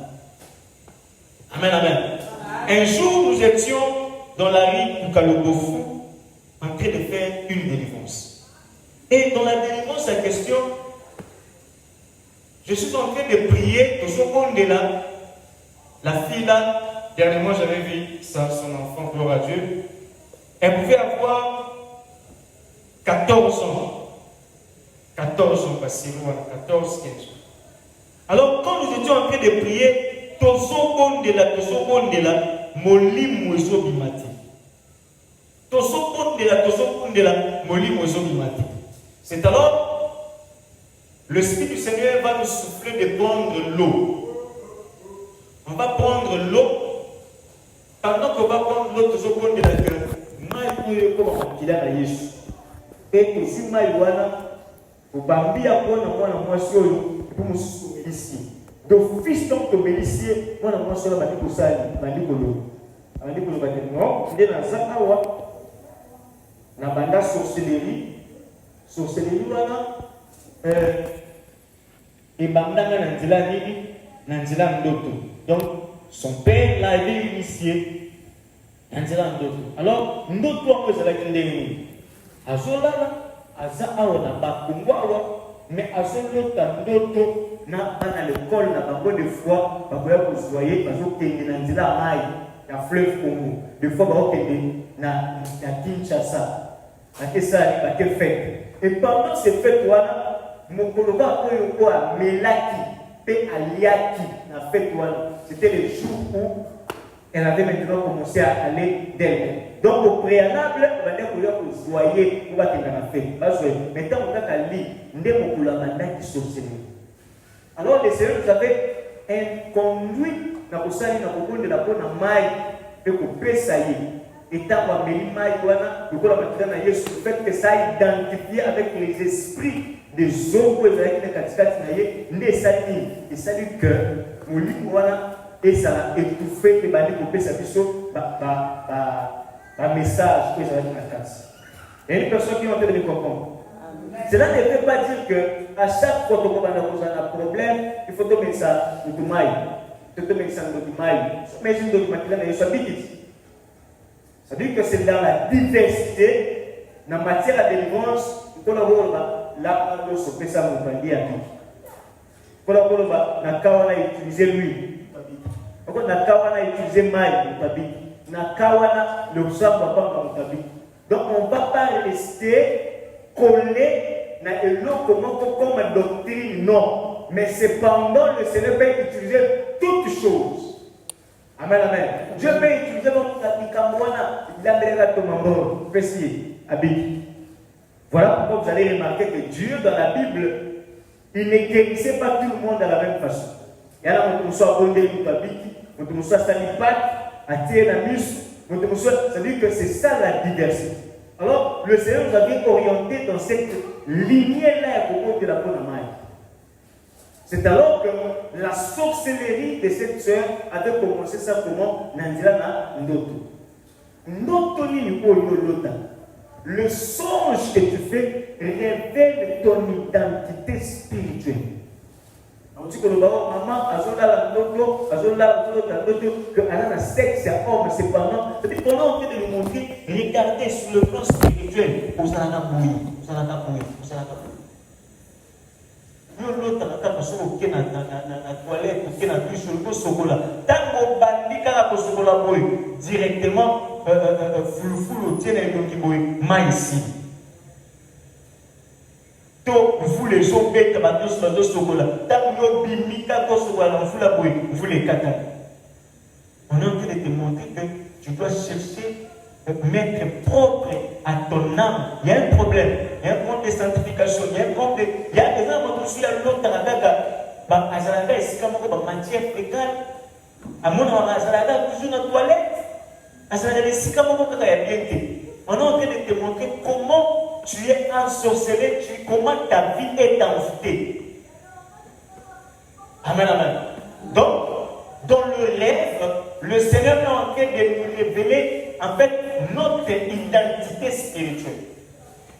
Amen, amen. Un jour, nous étions dans la rue du Kalobofou en train de faire une délivrance. Et dans la délivrance en question, je suis en train de prier pour ce monde là. La fille là, dernièrement j'avais vu ça, son enfant, gloire à Dieu. Elle pouvait avoir 14 ans. 14 ans passés, 14, 15 ans. Alors, quand nous étions en train de prier, Toso Bondela, Molim Moiso Bimati. Toso Bondela, Molim Moiso Bimati. C'est alors, le Esprit du Seigneur va nous souffler de prendre l'eau. On va prendre l'eau. Pendant qu'on va prendre l'eau, Toso Bondela, Maï comme on a Jésus. Et que si Maïwana, au Bambia, on a pour nous soumettre. D'office donc au mélicier, moi je suis là pour ça, je non, il est dans ça, na banda sorcellerie, et banda na nzela nini, na nzela ndoto. Donc son père l'avait initié na nzela ndoto. Alors ndoto on peut la ndenge. Azola aza awa na bakungwa mais azolota ndoto na bana l'école na bango de fois bakoya kozoyer bazokende na nzela mai na fleuve Congo de fois bakokende na Kinshasa nakesali bake fête et pendant ces fêtes wana mokoloba oyo ko amelaki pe aliaki na fête wana c'était le jour où elle avait maintenant commencé à aller d'elle. Donc au préalable, on va dire qu'on va soyer, on va tenir la fête. Maintenant, on va aller, on va aller qui sorcellerie. Alors le Seigneur nous avait un conduit dans le salut, dans le de la bonne maille, et qu'on peut sailler. Et tant qu'on a mis maille, on va dire que ça a identifié avec les esprits des hommes qui ont été et ça dit que mon livre voilà et ça a étouffé les bandits pour faire un message que j'avais dans la classe. Il y a une personne qui est en train de me comprendre. Cela ne veut pas dire que à chaque fois que vous avez un problème, il faut te mettre ça dans le mail. Il faut te mettre ça dans le mail. Mais je ne dois pas dire que ça veut dire que c'est dans la diversité, dans la matière de délivrance, il faut avoir là, on se fait ça, on va dire. Il faut avoir la kawana utiliser lui. Na kawana utiliser mail, na kawana le savoir pas donc on ne va pas rester collé na comme doctrine, non. Mais cependant, le Seigneur peut utiliser toutes choses. Amen, amen. Dieu peut utiliser notre Kamwana, il a déjà tout le monde. Voilà pourquoi vous allez remarquer que Dieu, dans la Bible, il ne guérissait pas tout le monde de la même façon. Il y a là, on soit abondé, on soit salipat, attirer la muscle, ça veut dire que c'est ça la diversité. Alors, le Seigneur nous avait orienté dans cette lignée-là au cours de la bonne maille. C'est alors que la sorcellerie de cette sœur avait commencé simplement Nandila Ndoto. Ndoto ni Lota. Le songe que tu fais révèle ton identité spirituelle. On dit que le maman a que elle a sexe à homme, cependant. C'est-à-dire qu'on a envie de nous montrer, regardez sur le plan spirituel, vous en avez bouilli, vous en avez bouilli, vous en avez bouilli. L'autre a na toilette, au na douche, le sokola. Tant qu'on bandit quand la sokola boy directement, flou tient les boy maïsi. Vous les gens bêtes, vous sokola. Tant qu'on bimika sokola, vous les kata. On est en train de te montrer que tu dois chercher mettre propre à ton âme. Il y a un problème. Il y a un problème de sanctification. Il y a un problème. Il y a des gens qui sont là, l'autre dans la daga. Azalaga, c'est comme une matière fécale. À mon avis, Azalaga, toujours dans la toilette. Azalaga, c'est comme une bien. On est en train de te montrer comment tu es ensorcelé, comment ta vie est envoûtée. Amen, amen. Donc, dans le rêve, le Seigneur est en train de nous révéler en fait notre identité spirituelle.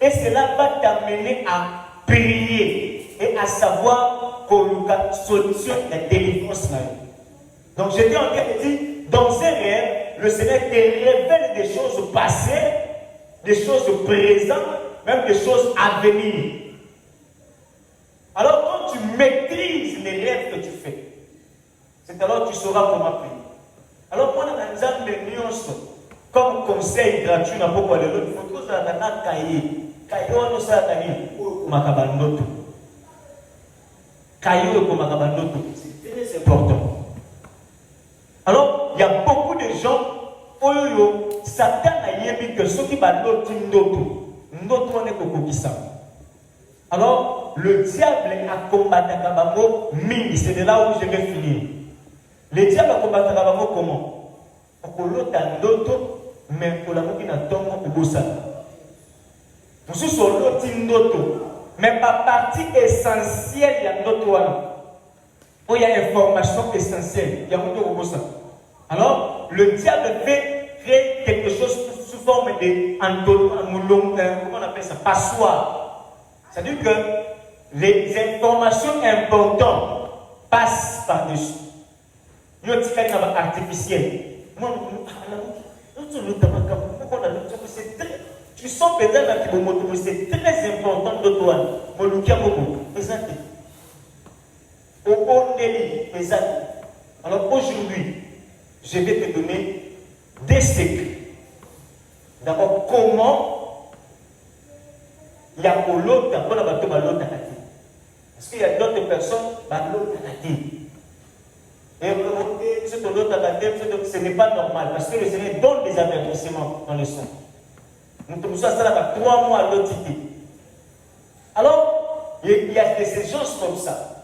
Et cela va t'amener à prier et à savoir qu'on a solution de la délivrance. Donc j'étais en train de dire, dans un rêve, le Seigneur te révèle des choses passées, des choses présentes, même des choses à venir. Alors quand tu maîtrises les rêves que tu fais, c'est alors que tu sauras comment prier. Alors pour nous, comme conseil gratuit, n'a pas quoi de l'autre, il faut que ça cahier. Cahier, on nous a dit, Makabandoto. C'est très important. Alors, il y a beaucoup de gens, Satan a dit que ceux qui battent alors, le diable a combattu Kabamo mini, c'est de là où je vais finir. Le diable a combattu Kabamo comment? Mais pour la mouki na tongo ubusa. Nous sommes sur l'autre mais pas partie essentielle il y a d'autres où il y a information essentielle il y a d'autres. Alors le diable fait créer quelque chose sous forme de comment on appelle ça, passoire. C'est-à-dire que les informations importantes passent par-dessus. Il y a un petit artificiel. Tu sens peut-être que c'est très important de toi. Alors aujourd'hui, je vais te donner des secrets. D'abord, comment il y a l'autre, parce qu'il y a d'autres personnes, et ce n'est pas normal, parce que le Seigneur donne des avertissements dans le sang. Nous sommes ça 3 mois à l'autre. Alors, il y a des séjours comme ça.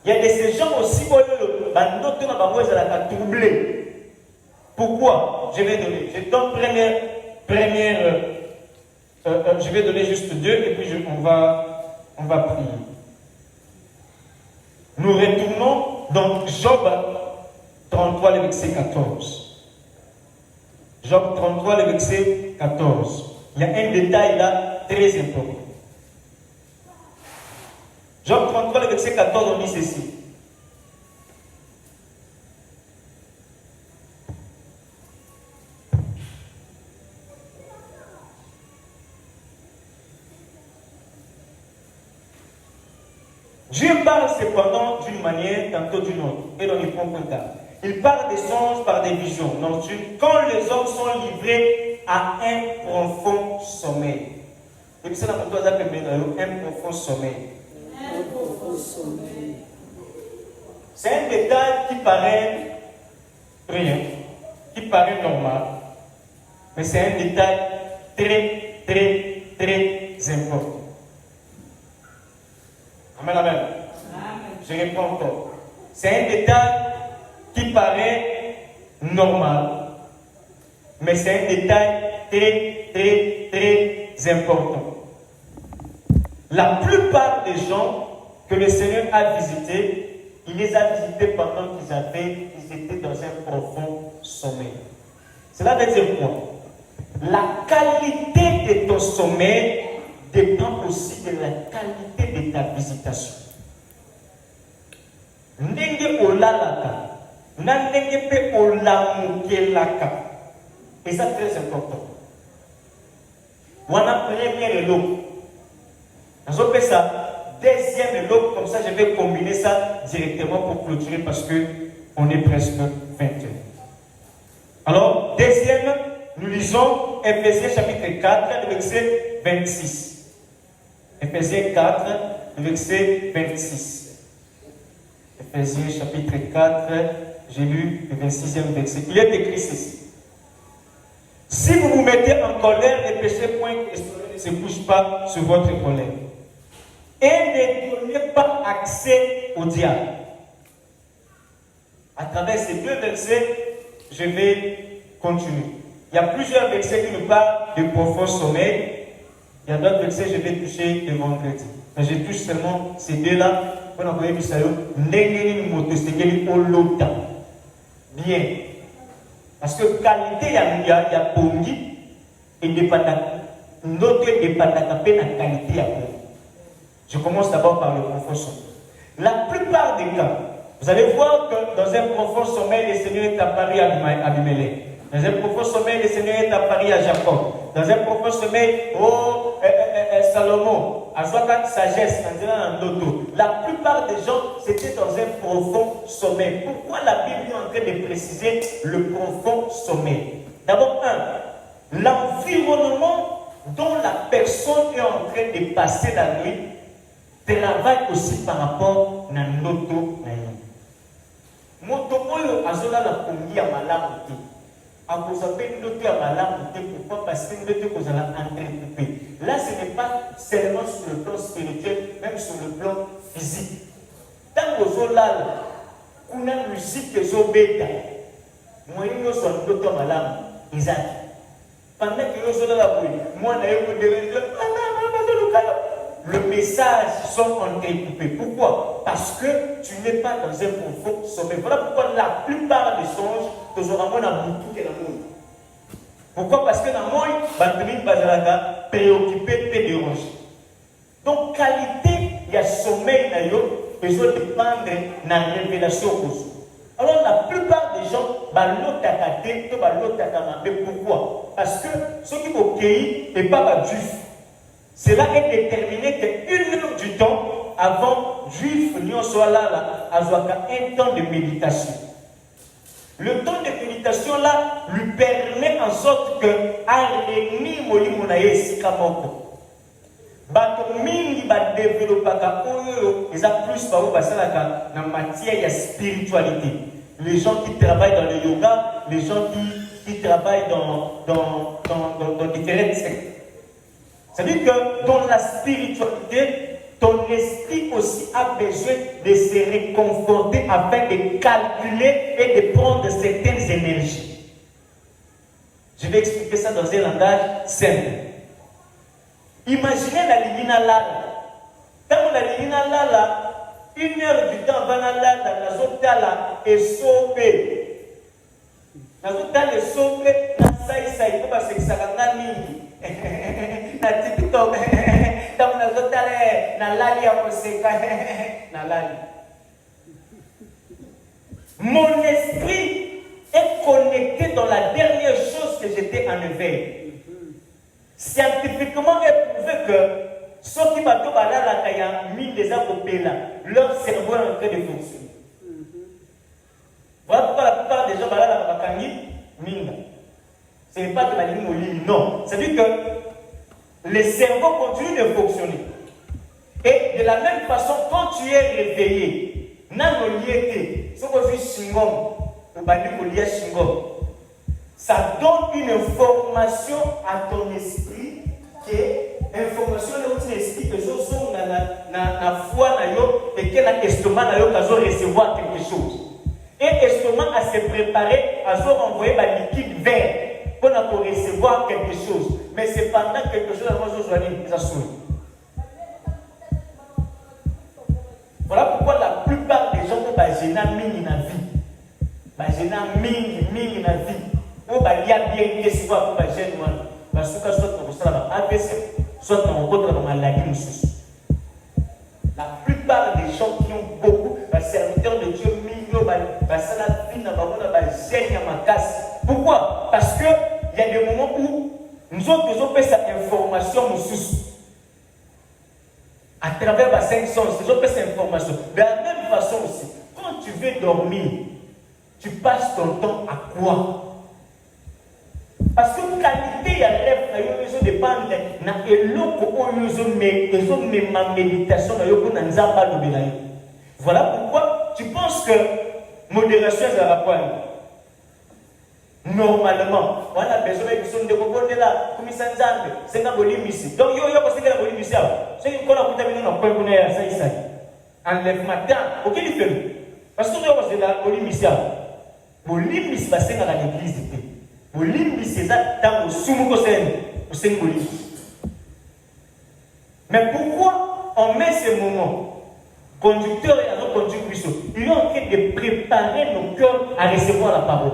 Il y a des séjours aussi où d'autres ont troublé. Pourquoi? Je vais donner. Je donne je vais donner juste 2 et puis on va prier. Nous retournons dans Job 33, le verset 14. Job 33, le verset 14. Il y a un détail là très important. Job 33, le verset 14, on dit ceci. Dieu parle cependant d'une manière, tantôt d'une autre, et donc il prend compte. Il parle des songes par des visions nocturnes quand les hommes sont livrés à un profond sommeil. Et puis c'est la montagne un profond sommeil. Un profond sommeil. C'est un détail qui paraît rien, qui paraît normal, mais c'est un détail très, très, très important. Amen, amen. Je réponds encore. C'est un détail qui paraît normal, mais c'est un détail très, très, très important. La plupart des gens que le Seigneur a visités, il les a visités pendant qu'ils étaient dans un profond sommeil. Cela veut dire quoi? La qualité de ton sommeil dépend aussi de la qualité de ta visitation. Ndenge olalaka, nandenge pe olamukelaka. Et ça c'est très important. Wana premier lot. Dans ça, deuxième lot, comme ça je vais combiner ça directement pour clôturer parce que on est presque 20 heures. Alors, deuxième, nous lisons Éphésiens chapitre 4, le verset 26. Éphésiens 4, verset 26. Éphésiens chapitre 4, j'ai lu le 26e verset. Il est écrit ceci. Si vous vous mettez en colère, ne péchez point que ne se couche pas sur votre colère. Et ne donnez pas accès au diable. À travers ces 2 versets, je vais continuer. Il y a plusieurs versets qui nous parlent de profond sommeil. Il y a d'autres versets que je vais toucher le vendredi. Mais je touche seulement ces 2-là. On a envoyé ça. Bien. Parce que qualité, il y a pongi et notre qualité. Je commence d'abord par le profond sommeil. La plupart des cas, vous allez voir que dans un profond sommeil, le Seigneur est apparu à Abimelech. Dans un profond sommeil, le Seigneur est apparu à Jacob. Dans un profond sommeil, Salomon, à Zoakat sagesse, la plupart des gens, c'était dans un profond sommeil. Pourquoi la Bible est en train de préciser le profond sommeil? D'abord, l'environnement dont la personne est en train de passer la nuit travaille aussi par rapport à notre naïm. Moto oyo azola la pongi ya malamu te. Akozape ndoto ya malamu te. Pourquoi? Parce que ndoto kozala entrecoupé. Là, ce n'est pas seulement sur le plan spirituel, même sur le plan physique. Tant que zola, kuna musique ezobeta. Moyen yo so ndoto ya malamu izaki. Pendant que yo zola la boui, moi na yo le message sont entrecoupés. Pourquoi? Parce que tu n'es pas dans un confort sommet. Voilà pourquoi la plupart des songes, tu auras moins à beaucoup que la monde. Pourquoi? Parce que dans le monde, tu vas préoccupé, te déranger. Donc, qualité, il y a sommeil, il faut dépendre de la révélation. Alors, la plupart des gens, pourquoi? Parce que ceux qui vont pays n'est pas juif. Cela est déterminé qu'une heure du temps avant juif n'y soit là, un temps de méditation. Le temps de méditation là lui permet en sorte que arrêter moli monaye sikamoko. Bato mingi ba développer ka oyo ils a plus par où passer là dans matière de spiritualité. Les gens qui travaillent dans le yoga, les gens qui travaillent dans différentes sectes. C'est-à-dire que dans la spiritualité, ton esprit aussi a besoin de se réconforter afin de calculer et de prendre certaines énergies. Je vais expliquer ça dans un langage simple. Imaginez la limina lala. Quand on a limina lala, une heure du temps avant la lala, la zotala est sauvée. La zotala est sauvée, la saïsaï, comment c'est que ça va mingi. Na TikTok, dans la zotale, na lali à Moseka, na lali. Mon esprit est connecté dans la dernière chose que j'étais en éveil. Scientifiquement éprouvé que ceux qui m'ont mis des acopés là, leur cerveau est en train de fonctionner. Voilà pourquoi la plupart des gens sont là, minga. Ce n'est pas que la ligne moline, non. C'est-à-dire que le cerveau continue de fonctionner. Et de la même façon, quand tu es réveillé, ça donne une information à ton esprit qui est information de ton esprit que je suis na foi et que l'estomac va recevoir quelque chose. Et l'estomac a se préparé à envoyer un liquide vert pour recevoir quelque chose. Mais c'est pendant quelque chose que voilà pourquoi la plupart des gens ont gêné mini na vie. Gêné mini na vie. Ou bien bien que si vous avez gêné parce que soit dans le AVC, soit dans le maladie. La plupart des gens qui ont beaucoup, les serviteurs de Dieu, pourquoi? Parce qu'il y a des moments où nous autres faisons cette information à travers les 5 sens, nous avons cette information. De la même façon aussi, quand tu veux dormir, tu passes ton temps à quoi? Parce que la qualité de rêve dépend de ma méditation. Voilà pourquoi tu penses que modération est à quoi? Normalement, on a besoin de comprendre là, comme ça, c'est un volume ici. Donc, il y a aussi un volume ici. C'est une colonne qui est en train de enlève matin. Ok, il fait. Parce que nous avons un volume ici. Volume ici, c'est dans l'église. Volume ici, c'est dans le soumou au symbolique. Mais pourquoi on met ces moments? Conducteur et alors conducteur, ils sont en train de préparer nos cœurs à recevoir la parole.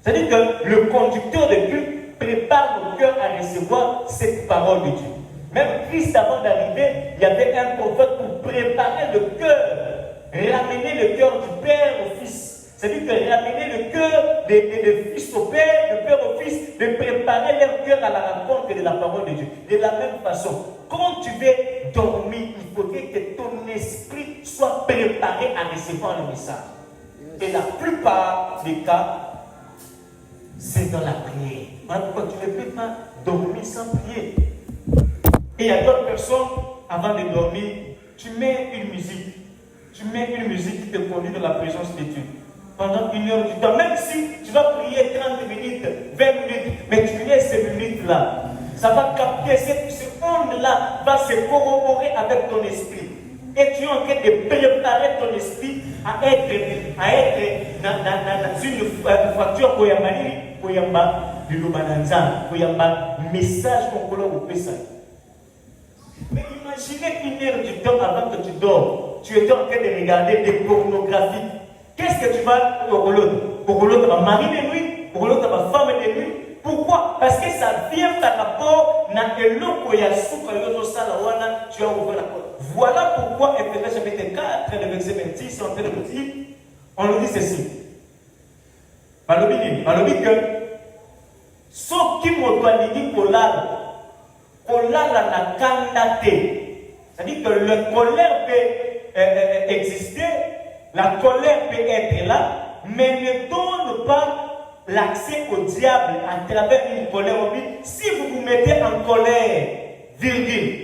C'est-à-dire que le conducteur de culte prépare nos cœurs à recevoir cette parole de Dieu. Même Christ, avant d'arriver, il y avait un prophète pour préparer le cœur, ramener le cœur du Père au Fils. C'est-à-dire que ramener le cœur des Fils au Père, du Père au Fils, de préparer leur cœur à la rencontre de la parole de Dieu. De la même façon, quand tu veux dormir, il faudrait que ton esprit soit préparé à recevoir le message. Et la plupart des cas, c'est dans la prière. Voilà pourquoi tu ne peux pas dormir sans prier. Et il y a d'autres personnes, avant de dormir, tu mets une musique. Tu mets une musique qui te conduit dans la présence de Dieu. Pendant 1 heure du temps, même si tu vas prier 30 minutes, 20 minutes, mais tu laisses ces minutes-là, ça va capter, cette onde-là va se corroborer avec ton esprit. Et tu es en train de préparer ton esprit à être dans une fracture pour un message qu'on peut leur faire. Mais imaginez 1 heure du temps avant que tu dors, tu étais en train de regarder des pornographies. Qu'est-ce que tu vas pour l'autre va mari de nuit, pour l'autre va femme de nuit. Pourquoi? Parce que ça vient par rapport à l'eau y a tu as ouvert la porte. Voilà pourquoi Ephésiens chapitre 4, le verset 26, en train de nous dire, on nous dit ceci. Malobi que ce qui m'a dit pour la kandate. C'est-à-dire que la colère peut exister, la colère peut être là, mais ne donne pas l'accès au diable à travers une colère. Si vous vous mettez en colère, virgule,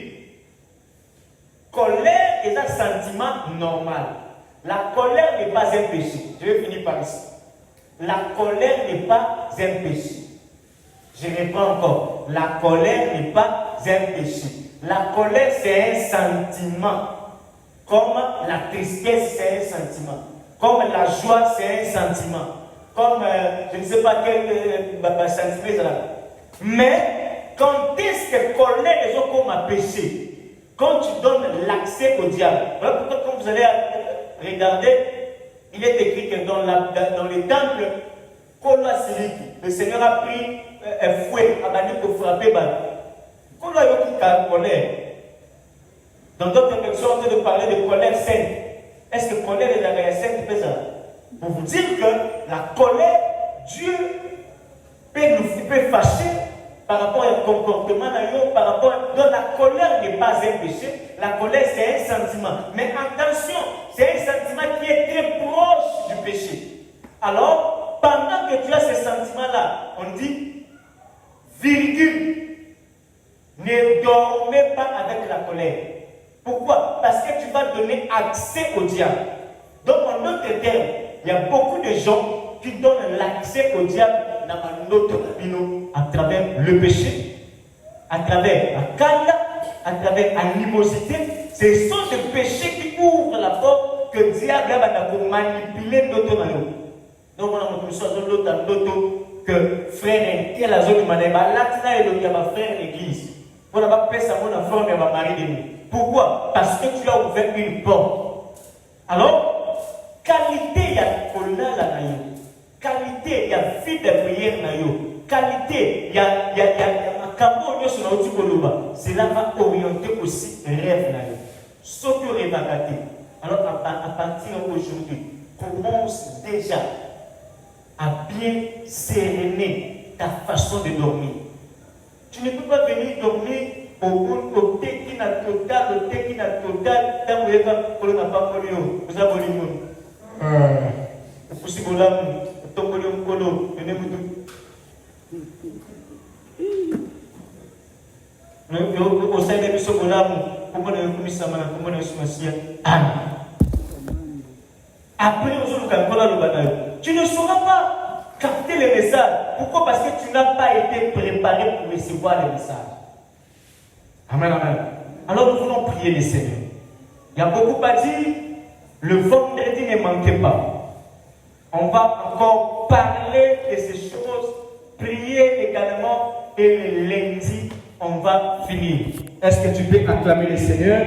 colère est un sentiment normal. La colère n'est pas un péché. Je vais finir par ici. La colère n'est pas un péché. Je reprends encore. La colère n'est pas un péché. La colère, c'est un sentiment. Comme la tristesse, c'est un sentiment. Comme la joie, c'est un sentiment. Comme, je ne sais pas quel sentiment. Mais, quand est-ce que colère est comme un péché? Quand tu donnes l'accès au diable. Voilà pourquoi quand vous allez regarder, il est écrit que dans les temples, le Seigneur a pris un fouet à banni pour frapper. Quand il y a une colère, dans d'autres versions, on de parler de colère sainte. Est-ce que colère est la réalité sainte? Pour vous dire que la colère, Dieu peut fâcher par rapport à un comportement, par rapport à... Donc la colère n'est pas un péché, la colère c'est un sentiment. Mais attention, c'est un sentiment qui est très proche du péché. Alors, pendant que tu as ce sentiment-là, on dit, virgule, ne dormez pas avec la colère. Pourquoi? Parce que tu vas donner accès au diable. Donc, en d'autres termes, il y a beaucoup de gens qui donnent l'accès au diable dans notre opinion à travers le péché, à travers la canne, à travers l'animosité. Ce sont des péchés qui ouvrent la porte que le diable va manipuler notre vie. Donc, on a l'autre que frère et la zone de Maneba, là, il y a frère l'église. On n'a pas fait ça, on a formé ma mari de nous. Pourquoi? Parce que tu as ouvert une porte. Alors, qualité, il y a colère là, qualité, il y a vie de prière, qualité, il y a un cambo sur notre Koloba. Cela va orienter aussi rêve. Sauf que rêve. Alors, à partir d'aujourd'hui, commence déjà à bien séréner ta façon de dormir. Tu ne peux pas venir dormir au tekina total, tant que vous n'avez pas connu, vous avez connu. Vous avez après, tu ne sauras pas capter les messages. Pourquoi? Parce que tu n'as pas été préparé pour recevoir les messages. Amen, amen. Alors nous voulons prier le Seigneur. Il y a beaucoup à dire. Le vendredi ne manquez pas. On va encore parler de ces choses, prier également, et le lundi, on va finir. Est-ce que tu peux acclamer le Seigneur?